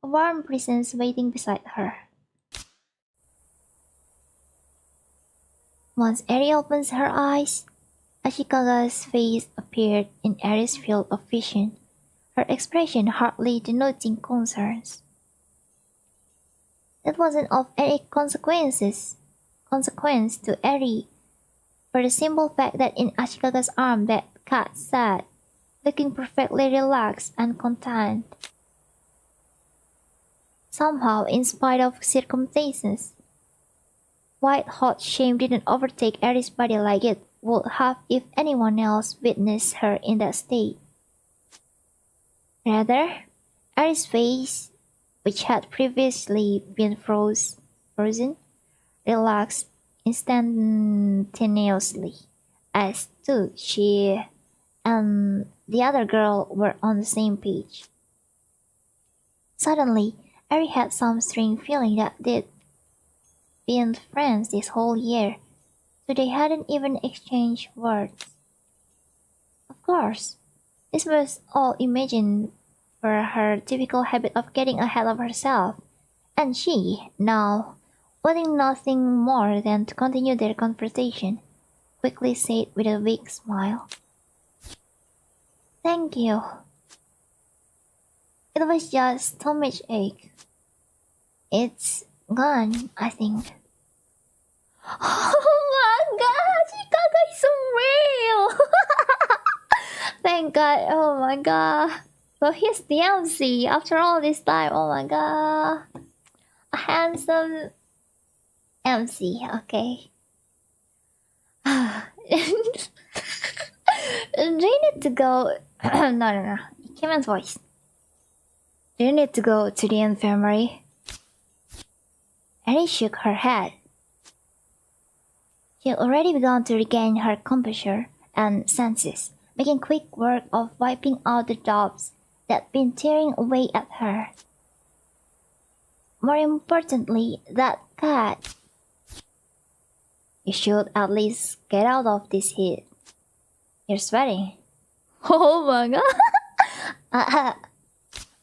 a warm presence waiting beside her. Once Eddie opens her eyes, Ashikaga's face appeared in Eddie's field of vision, her expression hardly denoting concerns. It wasn't of any consequence to Eri, for the simple fact that in Ashikaga's arm that cat sat, looking perfectly relaxed and content. Somehow, in spite of circumstances, white-hot shame didn't overtake Eri's body like it would have if anyone else witnessed her in that state. Rather, Eri's face, which had previously been frozen, relaxed instantaneously, as too she and the other girl were on the same page. Suddenly, Eri had some strange feeling that they'd been friends this whole year, so they hadn't even exchanged words. Of course, this was all imagined for her typical habit of getting ahead of herself, and she, now, wanting nothing more than to continue their conversation, quickly said with a weak smile, "Thank you. It was just stomach ache. It's gone, I think." Oh my god, Chicago is so real! Thank god, oh my god. So he's the MC after all this time, oh my god. A handsome MC, okay. Do you need to go? No. Kemen's voice. Do you need to go to the infirmary? Annie shook her head. She had already begun to regain her composure and senses, making quick work of wiping out the drops that'd been tearing away at her. More importantly, that cat. You should at least get out of this heat. You're sweating. Oh my god.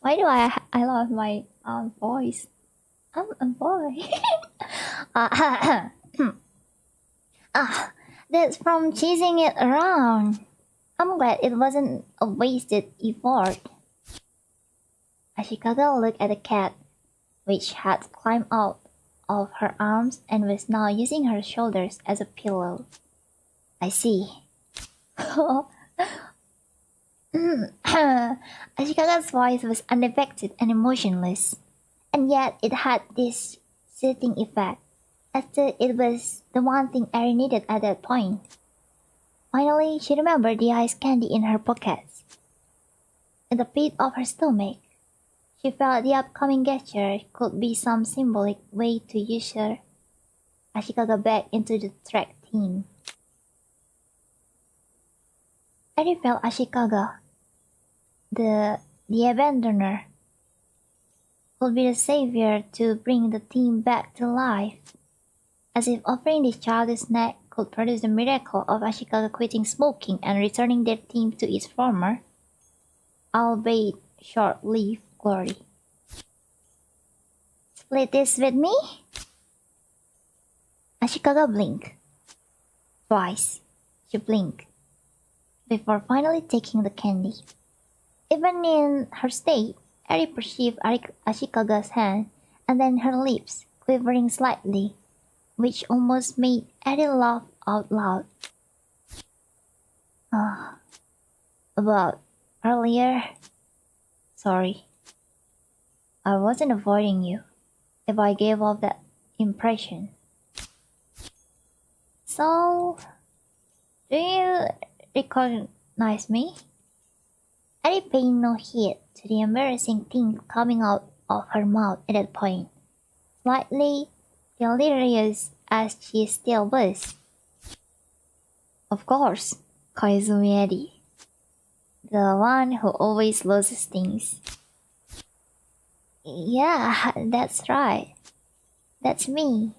Why do I love my voice? I'm a boy. That's from chasing it around. I'm glad it wasn't a wasted effort. Ashikaga looked at the cat, which had climbed out of her arms and was now using her shoulders as a pillow. I see. Ashikaga's voice was unaffected and emotionless, and yet it had this soothing effect, as though it was the one thing Eri needed at that point. Finally, she remembered the ice candy in her pockets. In the pit of her stomach, she felt the upcoming gesture could be some symbolic way to usher Ashikaga back into the track team. Eri felt Ashikaga, the abandoner, would be the savior to bring the team back to life, as if offering this childish snack could produce the miracle of Ashikaga quitting smoking and returning their team to its former, albeit short-lived glory. Split this with me? Ashikaga blinked. Twice, she blinked, before finally taking the candy. Even in her state, Eri perceived Ashikaga's hand and then her lips quivering slightly, which almost made Eri laugh out loud. About earlier? Sorry. I wasn't avoiding you, if I gave off that impression. So, do you recognize me? Eri paid no heed to the embarrassing thing coming out of her mouth at that point, slightly delirious as she still was. Of course, Koizumi Eri, the one who always loses things. Yeah, that's right. That's me.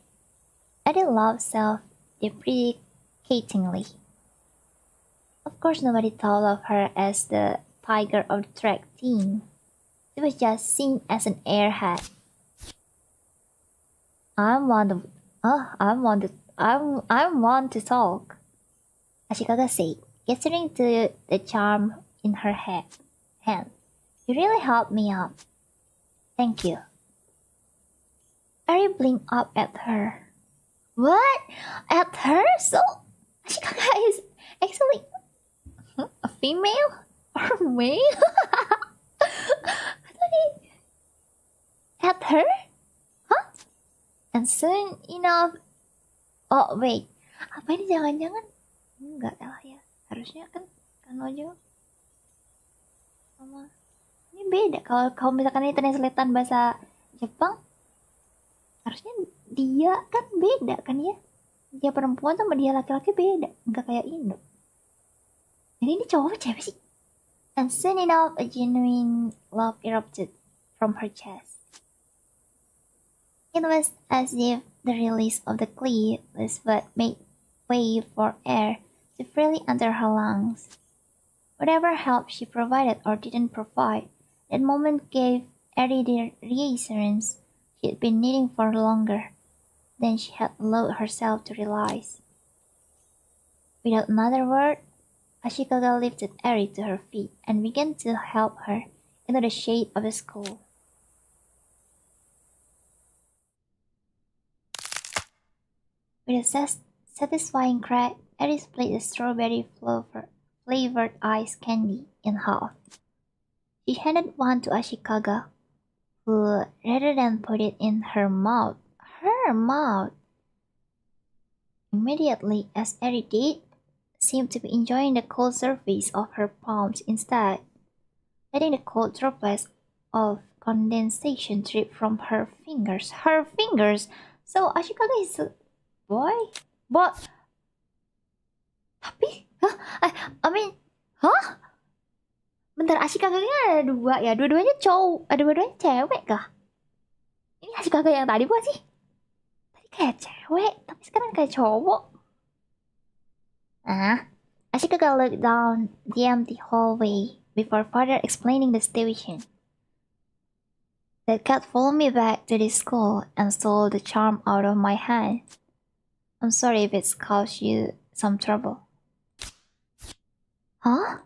Eri laughed self-deprecatingly. Of course, nobody thought of her as the tiger of the track team. She was just seen as an airhead. I'm one to talk, Ashikaga said, gesturing to the charm in her hand. You really helped me out. Thank you. Eri blinked up at her. What? At her? So Ashikaga is actually a female or male? I thought at her? Huh? And soon enough. Oh wait, apa ini jangan-jangan? Enggak lah ya. Harusnya kan Kanojo sama ini beda. Kalau misalkan ini translatean bahasa Jepang, harusnya dia kan beda kan ya. Dia perempuan sama dia laki-laki beda, nggak kayak Indo. Jadi ini cowok apa cewek sih? And soon enough, a genuine love erupted from her chest. It was as if the release of the clay was what made way for air to freely enter her lungs. Whatever help she provided or didn't provide, that moment gave Eri the reassurance she had been needing for longer than she had allowed herself to realize. Without another word, Ashikaga lifted Eri to her feet and began to help her into the shade of the school. With a satisfying crack, Eri split the strawberry-flavored ice candy in half. She handed one to Ashikaga, who, rather than put it in her mouth, immediately as Eri did, seemed to be enjoying the cold surface of her palms instead, letting the cold droplets of condensation drip from her fingers. Her fingers! So Ashikaga is a boy? But... Tapi? Huh? I mean... Huh? Bentar, Ashikaganya ada dua ya? Dua-duanya cowok, dua-duanya cewek kah? Ini Ashikaga yang tadi bukan sih? Tadi kayak cewek, tapi sekarang kayak cowok. Ashikaga looked down the empty hallway before further explaining the situation. The cat followed me back to the school and stole the charm out of my hand. I'm sorry if it's caused you some trouble. Huh?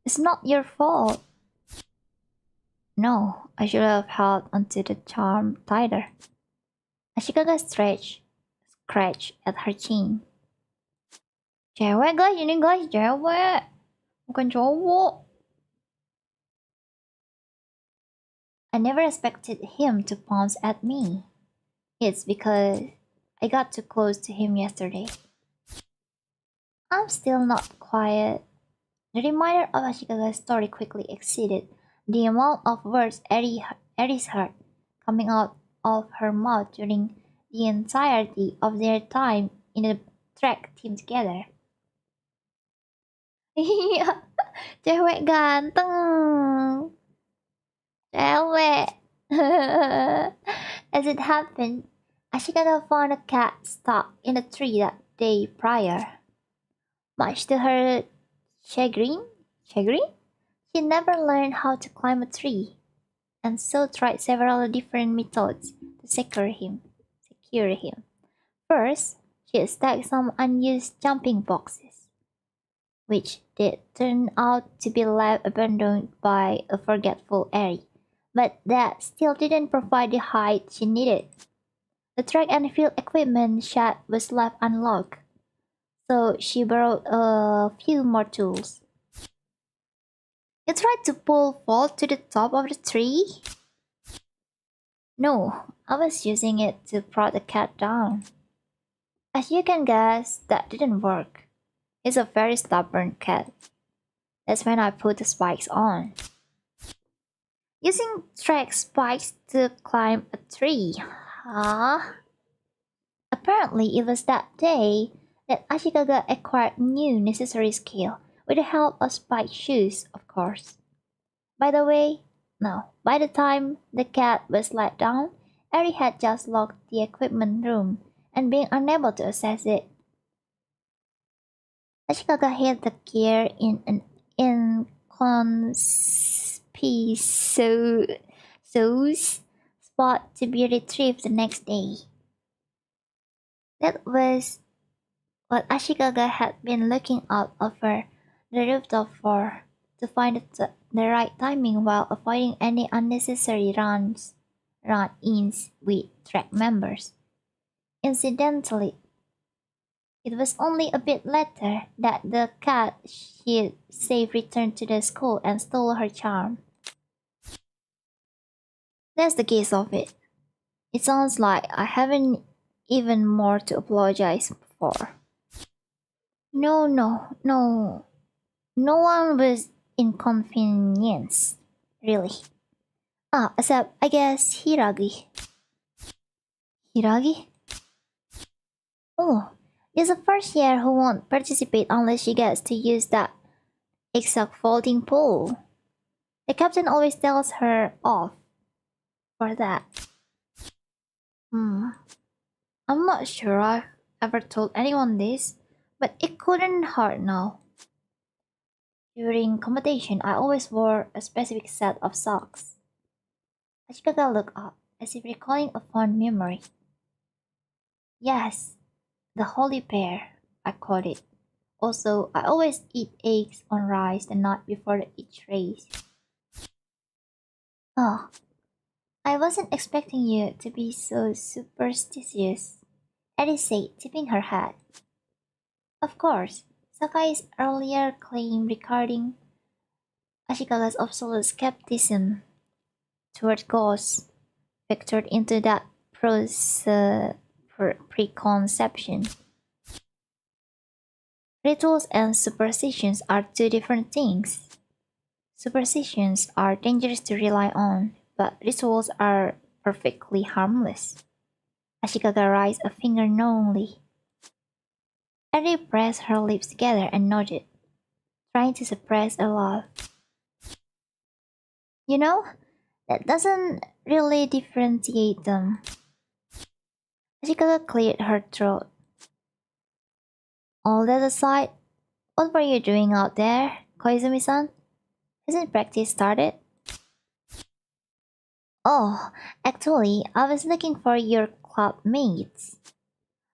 It's not your fault. No, I should have held onto the charm tighter. Ashikaga scratched at her chin. Cewek guys, ini guys, cewek. Bukan cowok. I never expected him to pounce at me. It's because I got too close to him yesterday. I'm still not quiet. The reminder of Ashikaga's story quickly exceeded the amount of words Eris heard coming out of her mouth during the entirety of their time in the track team together. Iya, cewek ganteng. Cewek. As it happened, Ashikaga found a cat stuck in a tree that day prior. Much to her chagrin, she never learned how to climb a tree, and so tried several different methods to secure him. First, she stacked some unused jumping boxes, which did turn out to be left abandoned by a forgetful Eri, but that still didn't provide the height she needed. The track and field equipment shed was left unlocked, so she borrowed a few more tools. You tried to pull Volt to the top of the tree? No, I was using it to prod the cat down. As you can guess, that didn't work. He's a very stubborn cat. That's when I put the spikes on. Using track spikes to climb a tree, huh? Apparently, it was that day that Ashikaga acquired new necessary skill with the help of spiked shoes, of course. By the time the cat was let down, Eri had just locked the equipment room and being unable to access it. Ashikaga hid the gear in an inconspicuous spot to be retrieved the next day. That was what Ashikaga had been looking out over the rooftop for, to find the right timing while avoiding any unnecessary run-ins with track members. Incidentally, it was only a bit later that the cat she saved returned to the school and stole her charm. That's the case of it. It sounds like I haven't even more to apologize for. No one was inconvenienced, really. Except, I guess, Hiragi. Hiragi? Oh, she's a first year who won't participate unless she gets to use that exact folding pole. The captain always tells her off for that. I'm not sure I've ever told anyone this, but it couldn't hurt now. During competition, I always wore a specific set of socks. Ashikaga looked up, as if recalling a fond memory. Yes, the holy pair, I called it. Also, I always eat eggs on rice the night before each race. Oh, I wasn't expecting you to be so superstitious, Eddie said, tipping her hat. Of course, Sakai's earlier claim regarding Ashikaga's absolute skepticism toward ghosts factored into that preconception. Rituals and superstitions are two different things. Superstitions are dangerous to rely on, but rituals are perfectly harmless. Ashikaga raised a finger knowingly. Eri pressed her lips together and nodded, trying to suppress a laugh. You know, that doesn't really differentiate them. Ashikaga cleared her throat. All that aside, what were you doing out there, Koizumi-san? Hasn't practice started? Oh, actually, I was looking for your club mates.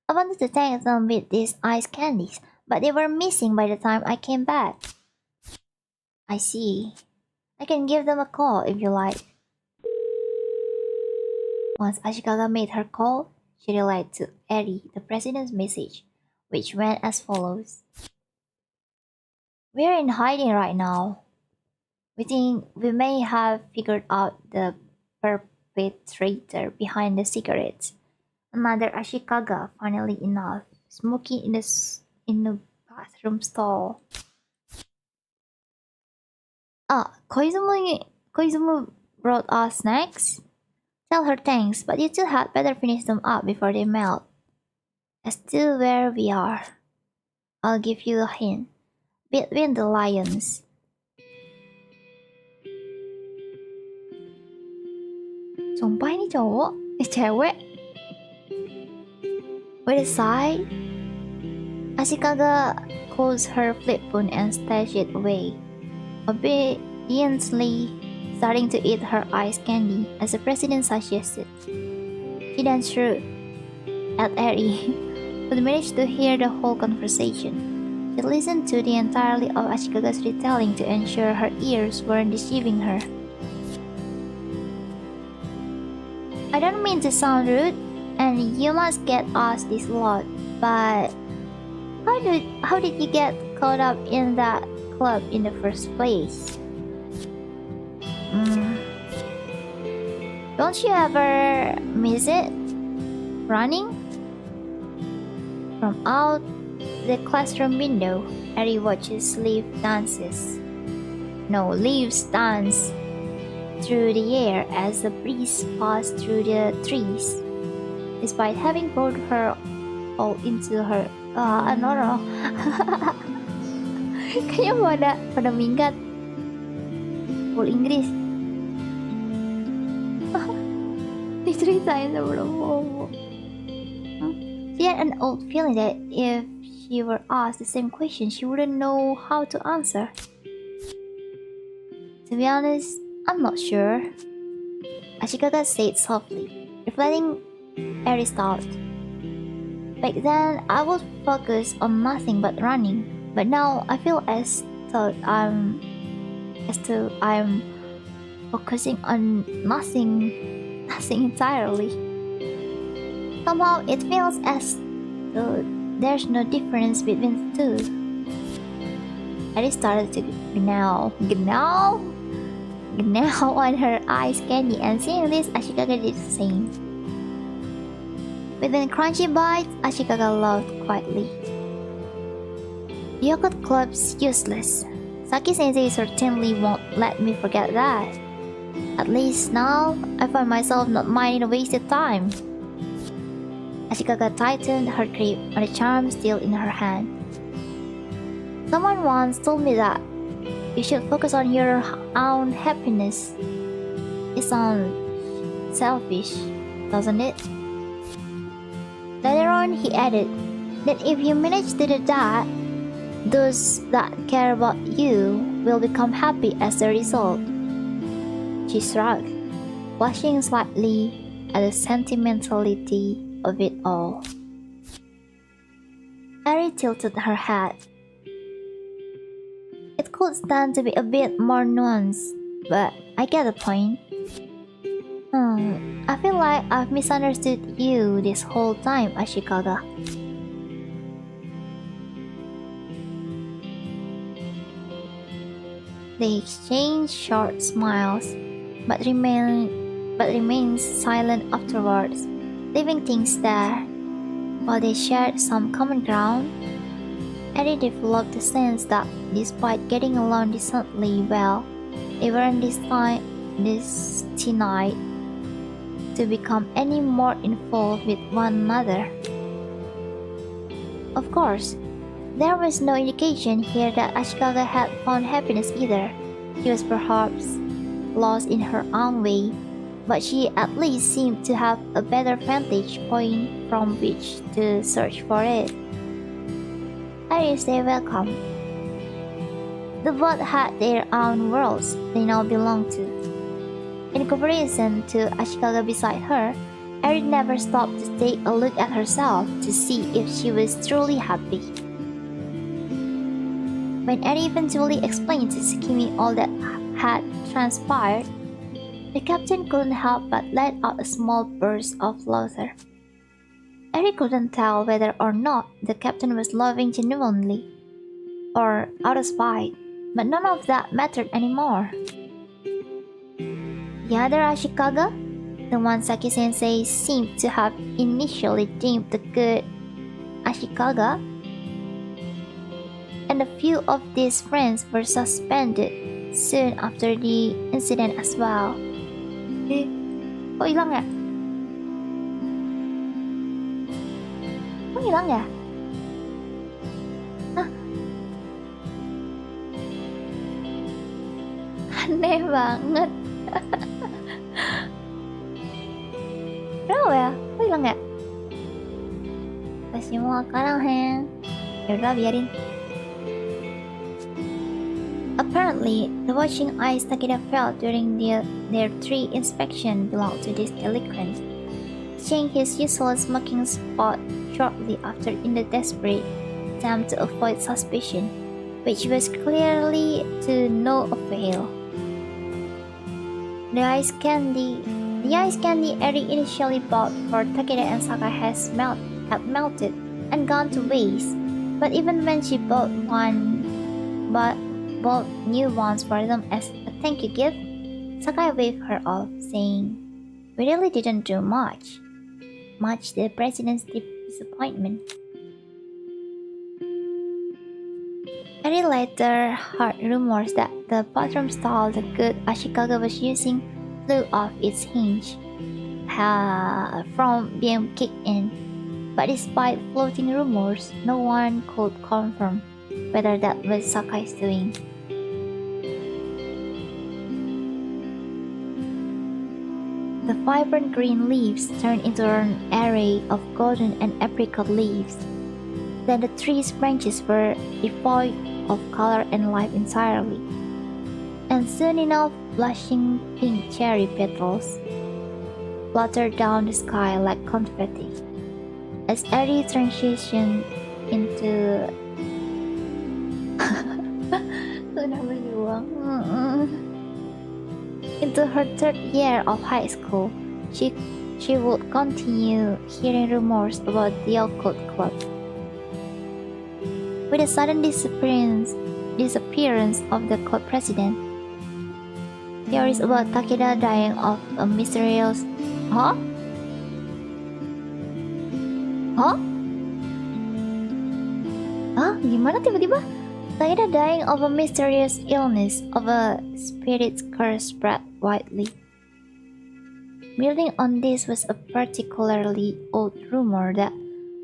I wanted to thank them with these ice candies, but they were missing by the time I came back. I see. I can give them a call if you like. Once Ashikaga made her call, she relayed to Eri the president's message, which went as follows. We're in hiding right now. We think we may have figured out the perpetrator behind the cigarettes. Another Ashikaga, funnily enough, smoking in the bathroom stall. Ah, Koizumi brought us snacks? Tell her thanks, but you two had better finish them up before they melt. As to where we are, I'll give you a hint. Between the lions. Sumpah ini cowok? Cewek? With a sigh, Ashikaga closed her flip phone and stashed it away, obediently starting to eat her ice candy as the president suggested. She then shrugged at Eri, who managed to hear the whole conversation. She listened to the entirety of Ashikaga's retelling to ensure her ears weren't deceiving her. I don't mean to sound rude, and you must get asked this a lot, but how did you get caught up in that club in the first place? Don't you ever miss it? Running? From out the classroom window, Eri watches leaves dance through the air as the breeze passed through the trees. Despite having poured her all into her, no. Kayaknya pada minggat full Inggris. Diceritain sebelum bobo. She had an old feeling that if she were asked the same question, she wouldn't know how to answer. To be honest, I'm not sure. Ashikaga said softly, reflecting Eri's thought. Back then, I would focus on nothing but running, but now I feel as though I'm focusing on nothing entirely. Somehow, it feels as though there's no difference between the two. Eri started to gnaw on her ice candy, and seeing this, Ashikaga did the same. Within crunchy bites, Ashikaga laughed quietly. Yogurt club's useless. Saki-sensei certainly won't let me forget that. At least now, I find myself not minding the wasted time. Ashikaga tightened her grip on the charm still in her hand. Someone once told me that you should focus on your own happiness. It sounds selfish, doesn't it? Later on, he added that if you manage to do that, those that care about you will become happy as a result. She shrugged, blushing slightly at the sentimentality of it all. Eri tilted her head. It could stand to be a bit more nuanced, but I get the point. I feel like I've misunderstood you this whole time, Ashikaga. They exchanged short smiles, but remained silent afterwards, leaving things there. While they shared some common ground, Eri developed the sense that despite getting along decently well, they weren't destined to become any more involved with one another. Of course, there was no indication here that Ashikaga had found happiness either. She was perhaps lost in her own way, but she at least seemed to have a better vantage point from which to search for it. I say welcome. The both had their own worlds they now belonged to. In comparison to Ashikaga beside her, Eri never stopped to take a look at herself to see if she was truly happy. When Eri eventually explained to Tsukimi all that had transpired, the captain couldn't help but let out a small burst of laughter. Eri couldn't tell whether or not the captain was laughing genuinely or out of spite, but none of that mattered anymore. The other Ashikaga, the one Saki-sensei seemed to have initially deemed the good Ashikaga, and a few of these friends were suspended soon after the incident as well. Kok hilang ya? Kok hilang ya? Hah? Aneh banget. Kenapa ya? Kok hilang ya? Kasih mau sekarang ya. Yaudah biarin. Apparently, the watching eyes Takeda felt during their tree inspection belonged to this delinquent, seeing his usual smoking spot shortly after in the desperate attempt to avoid suspicion, which was clearly to no avail. The ice candy Eri initially bought for Takeda and Sakai had melted and gone to waste, but even when she bought new ones for them as a thank you gift, Sakai waved her off, saying, "We really didn't do much." Much to the president's deep disappointment. Eri later heard rumors that the bathroom stall the good Ashikaga was using flew off its hinge from being kicked in, but despite floating rumors, no one could confirm whether that was Sakai's doing. The vibrant green leaves turned into an array of golden and apricot leaves. Then the tree's branches were devoid of color and life entirely, and soon enough blushing pink cherry petals fluttered down the sky like confetti. As Eri transitioned into into her third year of high school, she would continue hearing rumors about the occult club. With the sudden disappearance of the club president, theories about Takeda dying of a mysterious Huh? Gimana tiba-tiba? Takeda dying of a mysterious illness of a spirit's curse spread widely. Building on this was a particularly old rumor that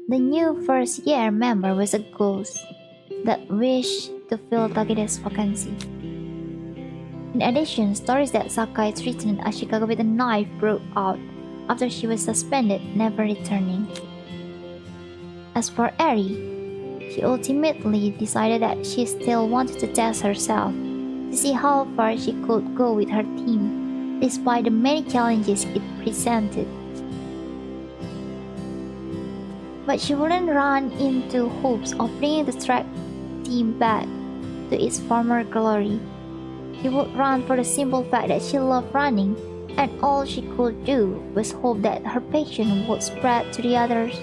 the new first-year member was a ghost that wished to fill Takeda's vacancy. In addition, stories that Sakai threatened Ashikaga with a knife broke out after she was suspended, never returning. As for Eri, she ultimately decided that she still wanted to test herself to see how far she could go with her team, despite the many challenges it presented. But she wouldn't run into hopes of bringing the track team back to its former glory. She would run for the simple fact that she loved running, and all she could do was hope that her passion would spread to the others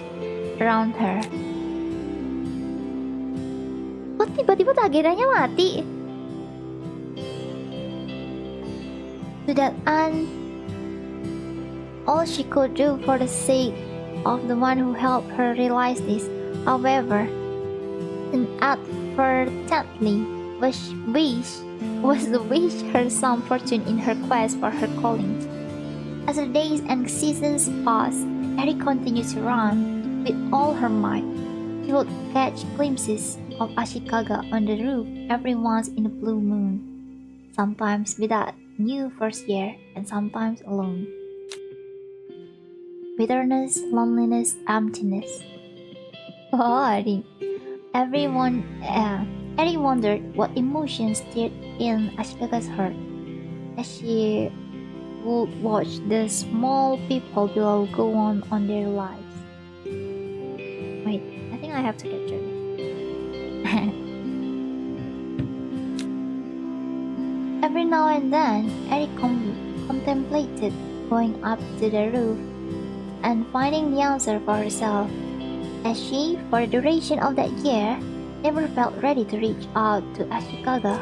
around her. Kok tiba-tiba Takedanya mati? To that end, all she could do for the sake of the one who helped her realize this, however, inadvertently was to wish her some fortune in her quest for her calling. As the days and seasons passed, Eri continued to run with all her might. She would catch glimpses of Ashikaga on the roof every once in a blue moon, sometimes without new first year, and sometimes alone. Bitterness, loneliness, emptiness. Oh, Eddie wondered what emotions stirred in Ashika's heart as she would watch the small people below go on their lives. Wait, I think I have to capture this. Every now and then, Eddie contemplated going up to the roof and finding the answer for herself, as she, for the duration of that year, never felt ready to reach out to Ashikaga.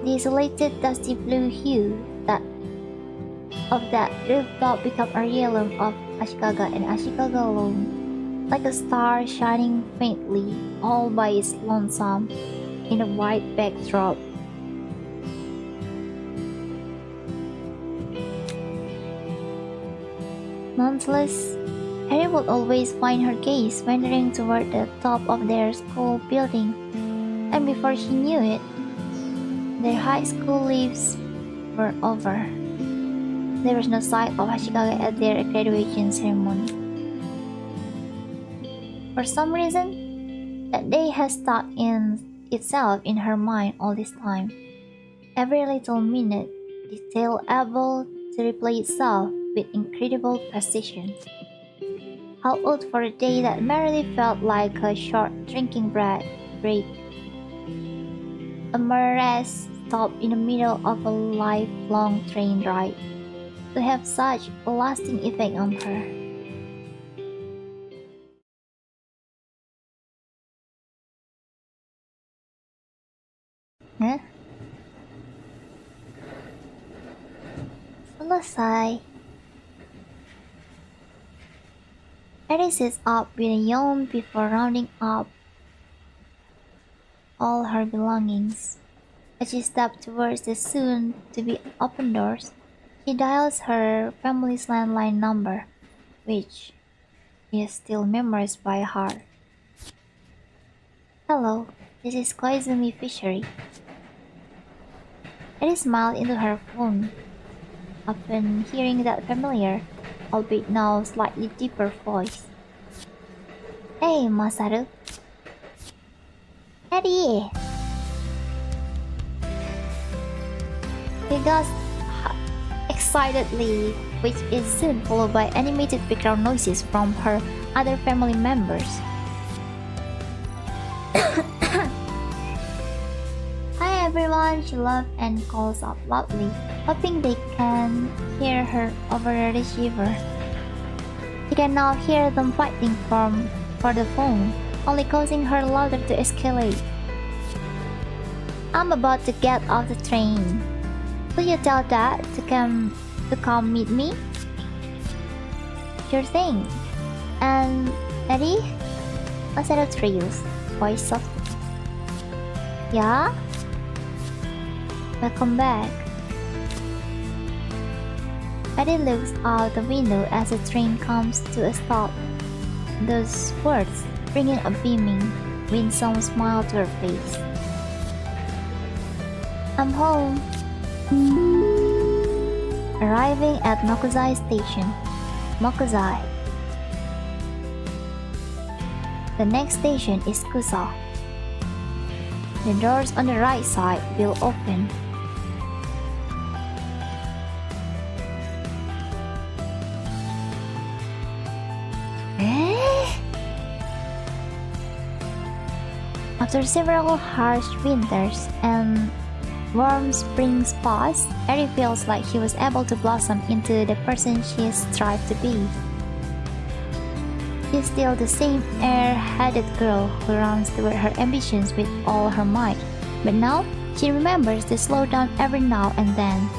The isolated dusty blue hue of that rooftop became a realm of Ashikaga and Ashikaga alone, like a star shining faintly all by its lonesome in a white backdrop. Nonetheless, Harry would always find her gaze wandering toward the top of their school building, and before she knew it, their high school lives were over. There was no sight of Ashikaga at their graduation ceremony. For some reason, that day has stuck in itself in her mind all this time. Every little minute, detail able to replay itself with incredible precision. How old for a day that merely felt like a short drinking break. A mere rest stop in the middle of a lifelong train ride to have such a lasting effect on her. Huh? Selesai. Eddie sits up with a yawn before rounding up all her belongings. As she steps towards the soon-to-be open doors, she dials her family's landline number, which is still memorized by heart. Hello, this is Koizumi Fishery. Eddie smiled into her phone upon hearing that familiar, albeit now slightly deeper voice. Hey, Masaru. Eddie! He gasped excitedly, which is soon followed by animated background noises from her other family members. Hi everyone, she laughs and calls up loudly, hoping they can hear her over the receiver. She can now hear them fighting for the phone, only causing her laughter to escalate. I'm about to get off the train. Will you tell Dad to come meet me? Sure thing. And Eddie? A set of trills, voice soft. Yeah? Welcome back. Eddie looks out the window as the train comes to a stop. Those words bringing a beaming, winsome smile to her face. I'm home. Arriving at Mokuzai Station. Mokuzai. The next station is Kusa. The doors on the right side will open. After several harsh winters and warm spring spas, Eri feels like he was able to blossom into the person she strived to be. She's still the same air-headed girl who runs toward her ambitions with all her might, but now she remembers to slow down every now and then,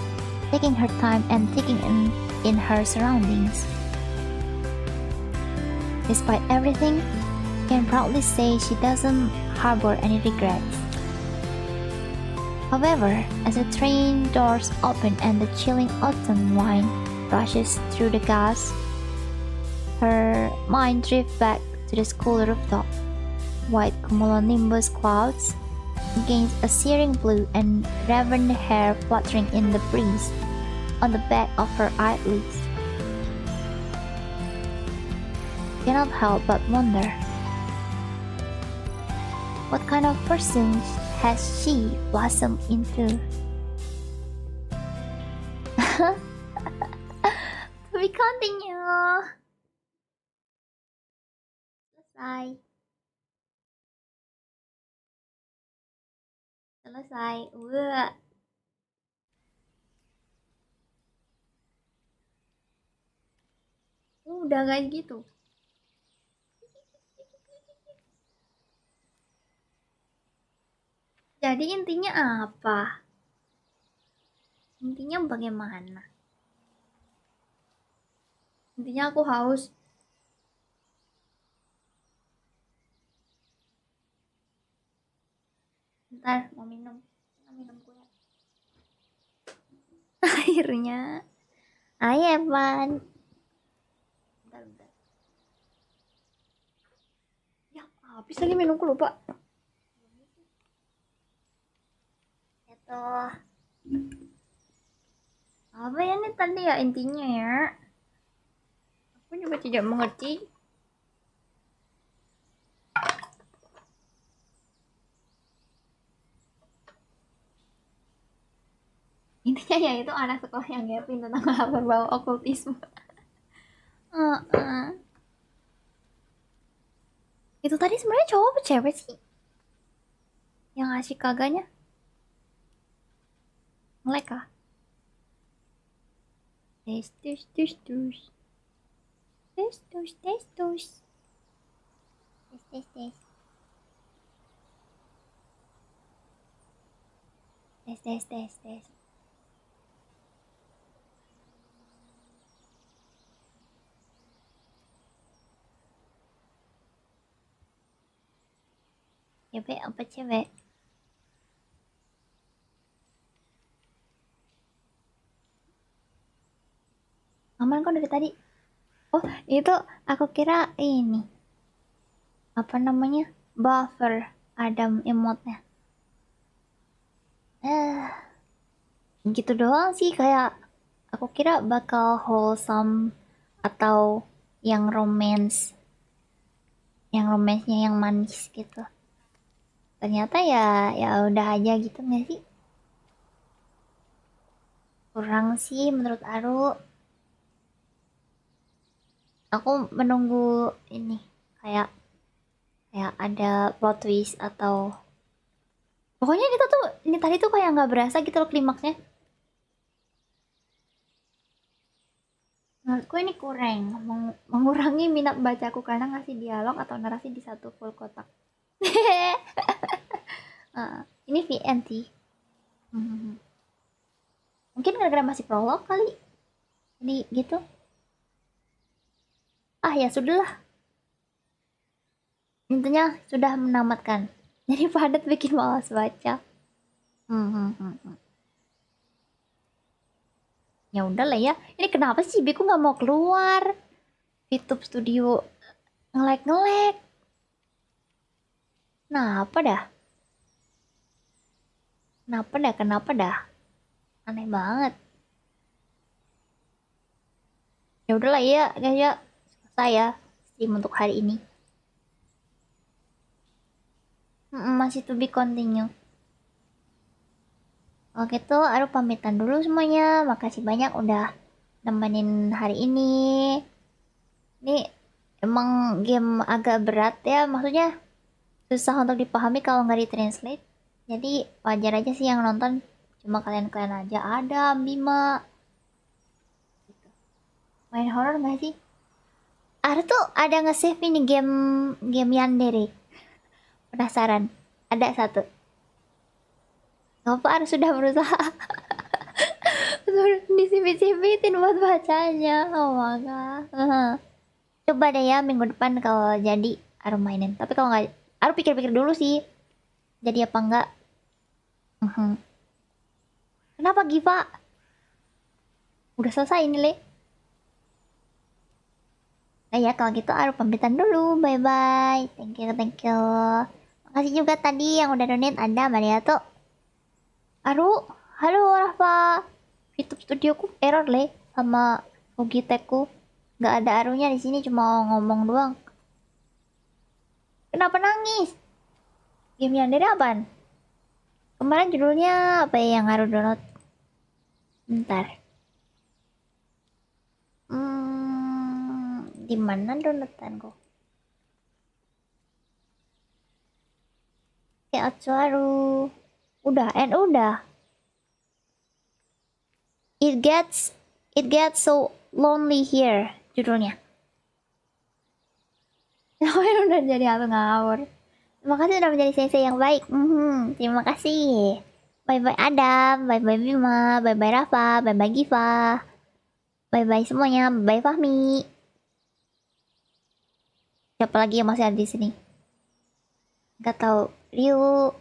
taking her time and taking in her surroundings. Despite everything, she can proudly say she doesn't harbor any regrets. However, as the train doors open and the chilling autumn wind rushes through the gas, her mind drifts back to the school rooftop. White cumulonimbus clouds, against a searing blue and raven hair fluttering in the breeze on the back of her eyelids. Cannot help but wonder, what kind of person has she blossomed into? To be continue. Selesai. Wah. Udah guys gitu. Jadi intinya apa? Intinya bagaimana? Intinya aku haus. Bentar, mau minum. Mau minum gue. Akhirnya. Ayo Evan. Bentar. Ya, habis lagi minumku lupa. Itu. Apa ya nih tadi ya intinya ya? Aku juga tidak mengerti. Intinya ya itu anak sekolah yang ngepin tentang hal berbau okultisme. Itu tadi sebenarnya cowok apa cewek sih? Yang asik kagaknya? Ngelek kah? Tes. Tes. Cewek apa cewek? Aman kok dari tadi. Oh, itu aku kira ini. Apa namanya? Buffer. Ada emote-nya. Gitu doang sih, kayak aku kira bakal wholesome atau yang romance. Yang romansnya yang manis gitu. Ternyata ya udah aja gitu nggak sih? Kurang sih menurut Aru. Aku menunggu ini kayak ada plot twist atau pokoknya kita tuh ini tadi tuh kayak nggak berasa gitu loh klimaksnya. Menurutku ini kurang mengurangi minat bacaku karena ngasih dialog atau narasi di satu full kotak. Ini VNT. Mungkin gara-gara masih prolog kali. Jadi gitu. Ya sudahlah. Intinya sudah menamatkan. Jadi padat bikin malas baca. Ya udah lah ya. Ini kenapa sih Biku nggak mau keluar? YouTube Studio ngelek. Kenapa dah? Kenapa dah? Aneh banget. Ya udahlah ya, guys ya. Selesai ya stream untuk hari ini. Masih to be continue. Oke tuh, Aru pamitan dulu semuanya. Makasih banyak udah nemenin hari ini. Ini emang game agak berat ya, maksudnya susah untuk dipahami kalau nggak ditranslate. Jadi wajar aja sih yang nonton cuma kalian-kalian aja. Ada Bima. Gitu. Main horror nggak sih? Aru tuh ada nge-save ini game Yandere. Penasaran? Ada satu. Gak Aru sudah berusaha. Disipit-sipitin buat bacanya. Oh my god. Coba deh ya minggu depan kalau jadi Aru mainin. Tapi kalau nggak, Aru pikir-pikir dulu sih. Jadi apa enggak? Kenapa Giva? Udah selesai ini Le. Nah ya kalau gitu Aru pamitan dulu. Bye bye. Thank you. Makasih juga tadi yang udah donate, ada Mariato. Aru, halo Rafa. YouTube studioku error le sama Logitechku. Nggak ada arunya di sini, cuma ngomong doang. Kenapa nangis? Game yang dari apaan? Kemarin judulnya apa ya yang Aru download? Bentar. Di mana downloadanku? Kayak Aru. Udah. It gets so lonely here, judulnya. Namanya udah jadi apa ngawur. Terima kasih sudah menjadi sensei yang baik. Terima kasih. Bye bye Adam, bye bye Bima, bye bye Rafa, bye bye Giva, bye bye semuanya, bye Fahmi. Siapa lagi yang masih ada di sini? Gak tahu. Ryu.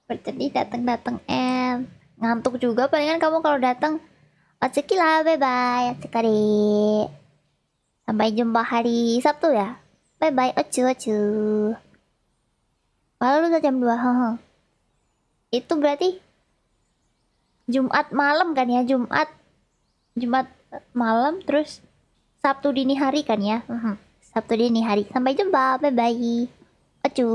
Bersedih datang ngantuk juga palingan kamu kalau datang. Otsukila, bye bye. Otsukare. Sampai jumpa hari Sabtu ya. Bye bye. Ocu. Lalu jam 2. Itu berarti Jumat malam kan ya? Jumat malam terus Sabtu dini hari kan ya? Sabtu dini hari. Sampai jumpa. Bye bye. Ocu.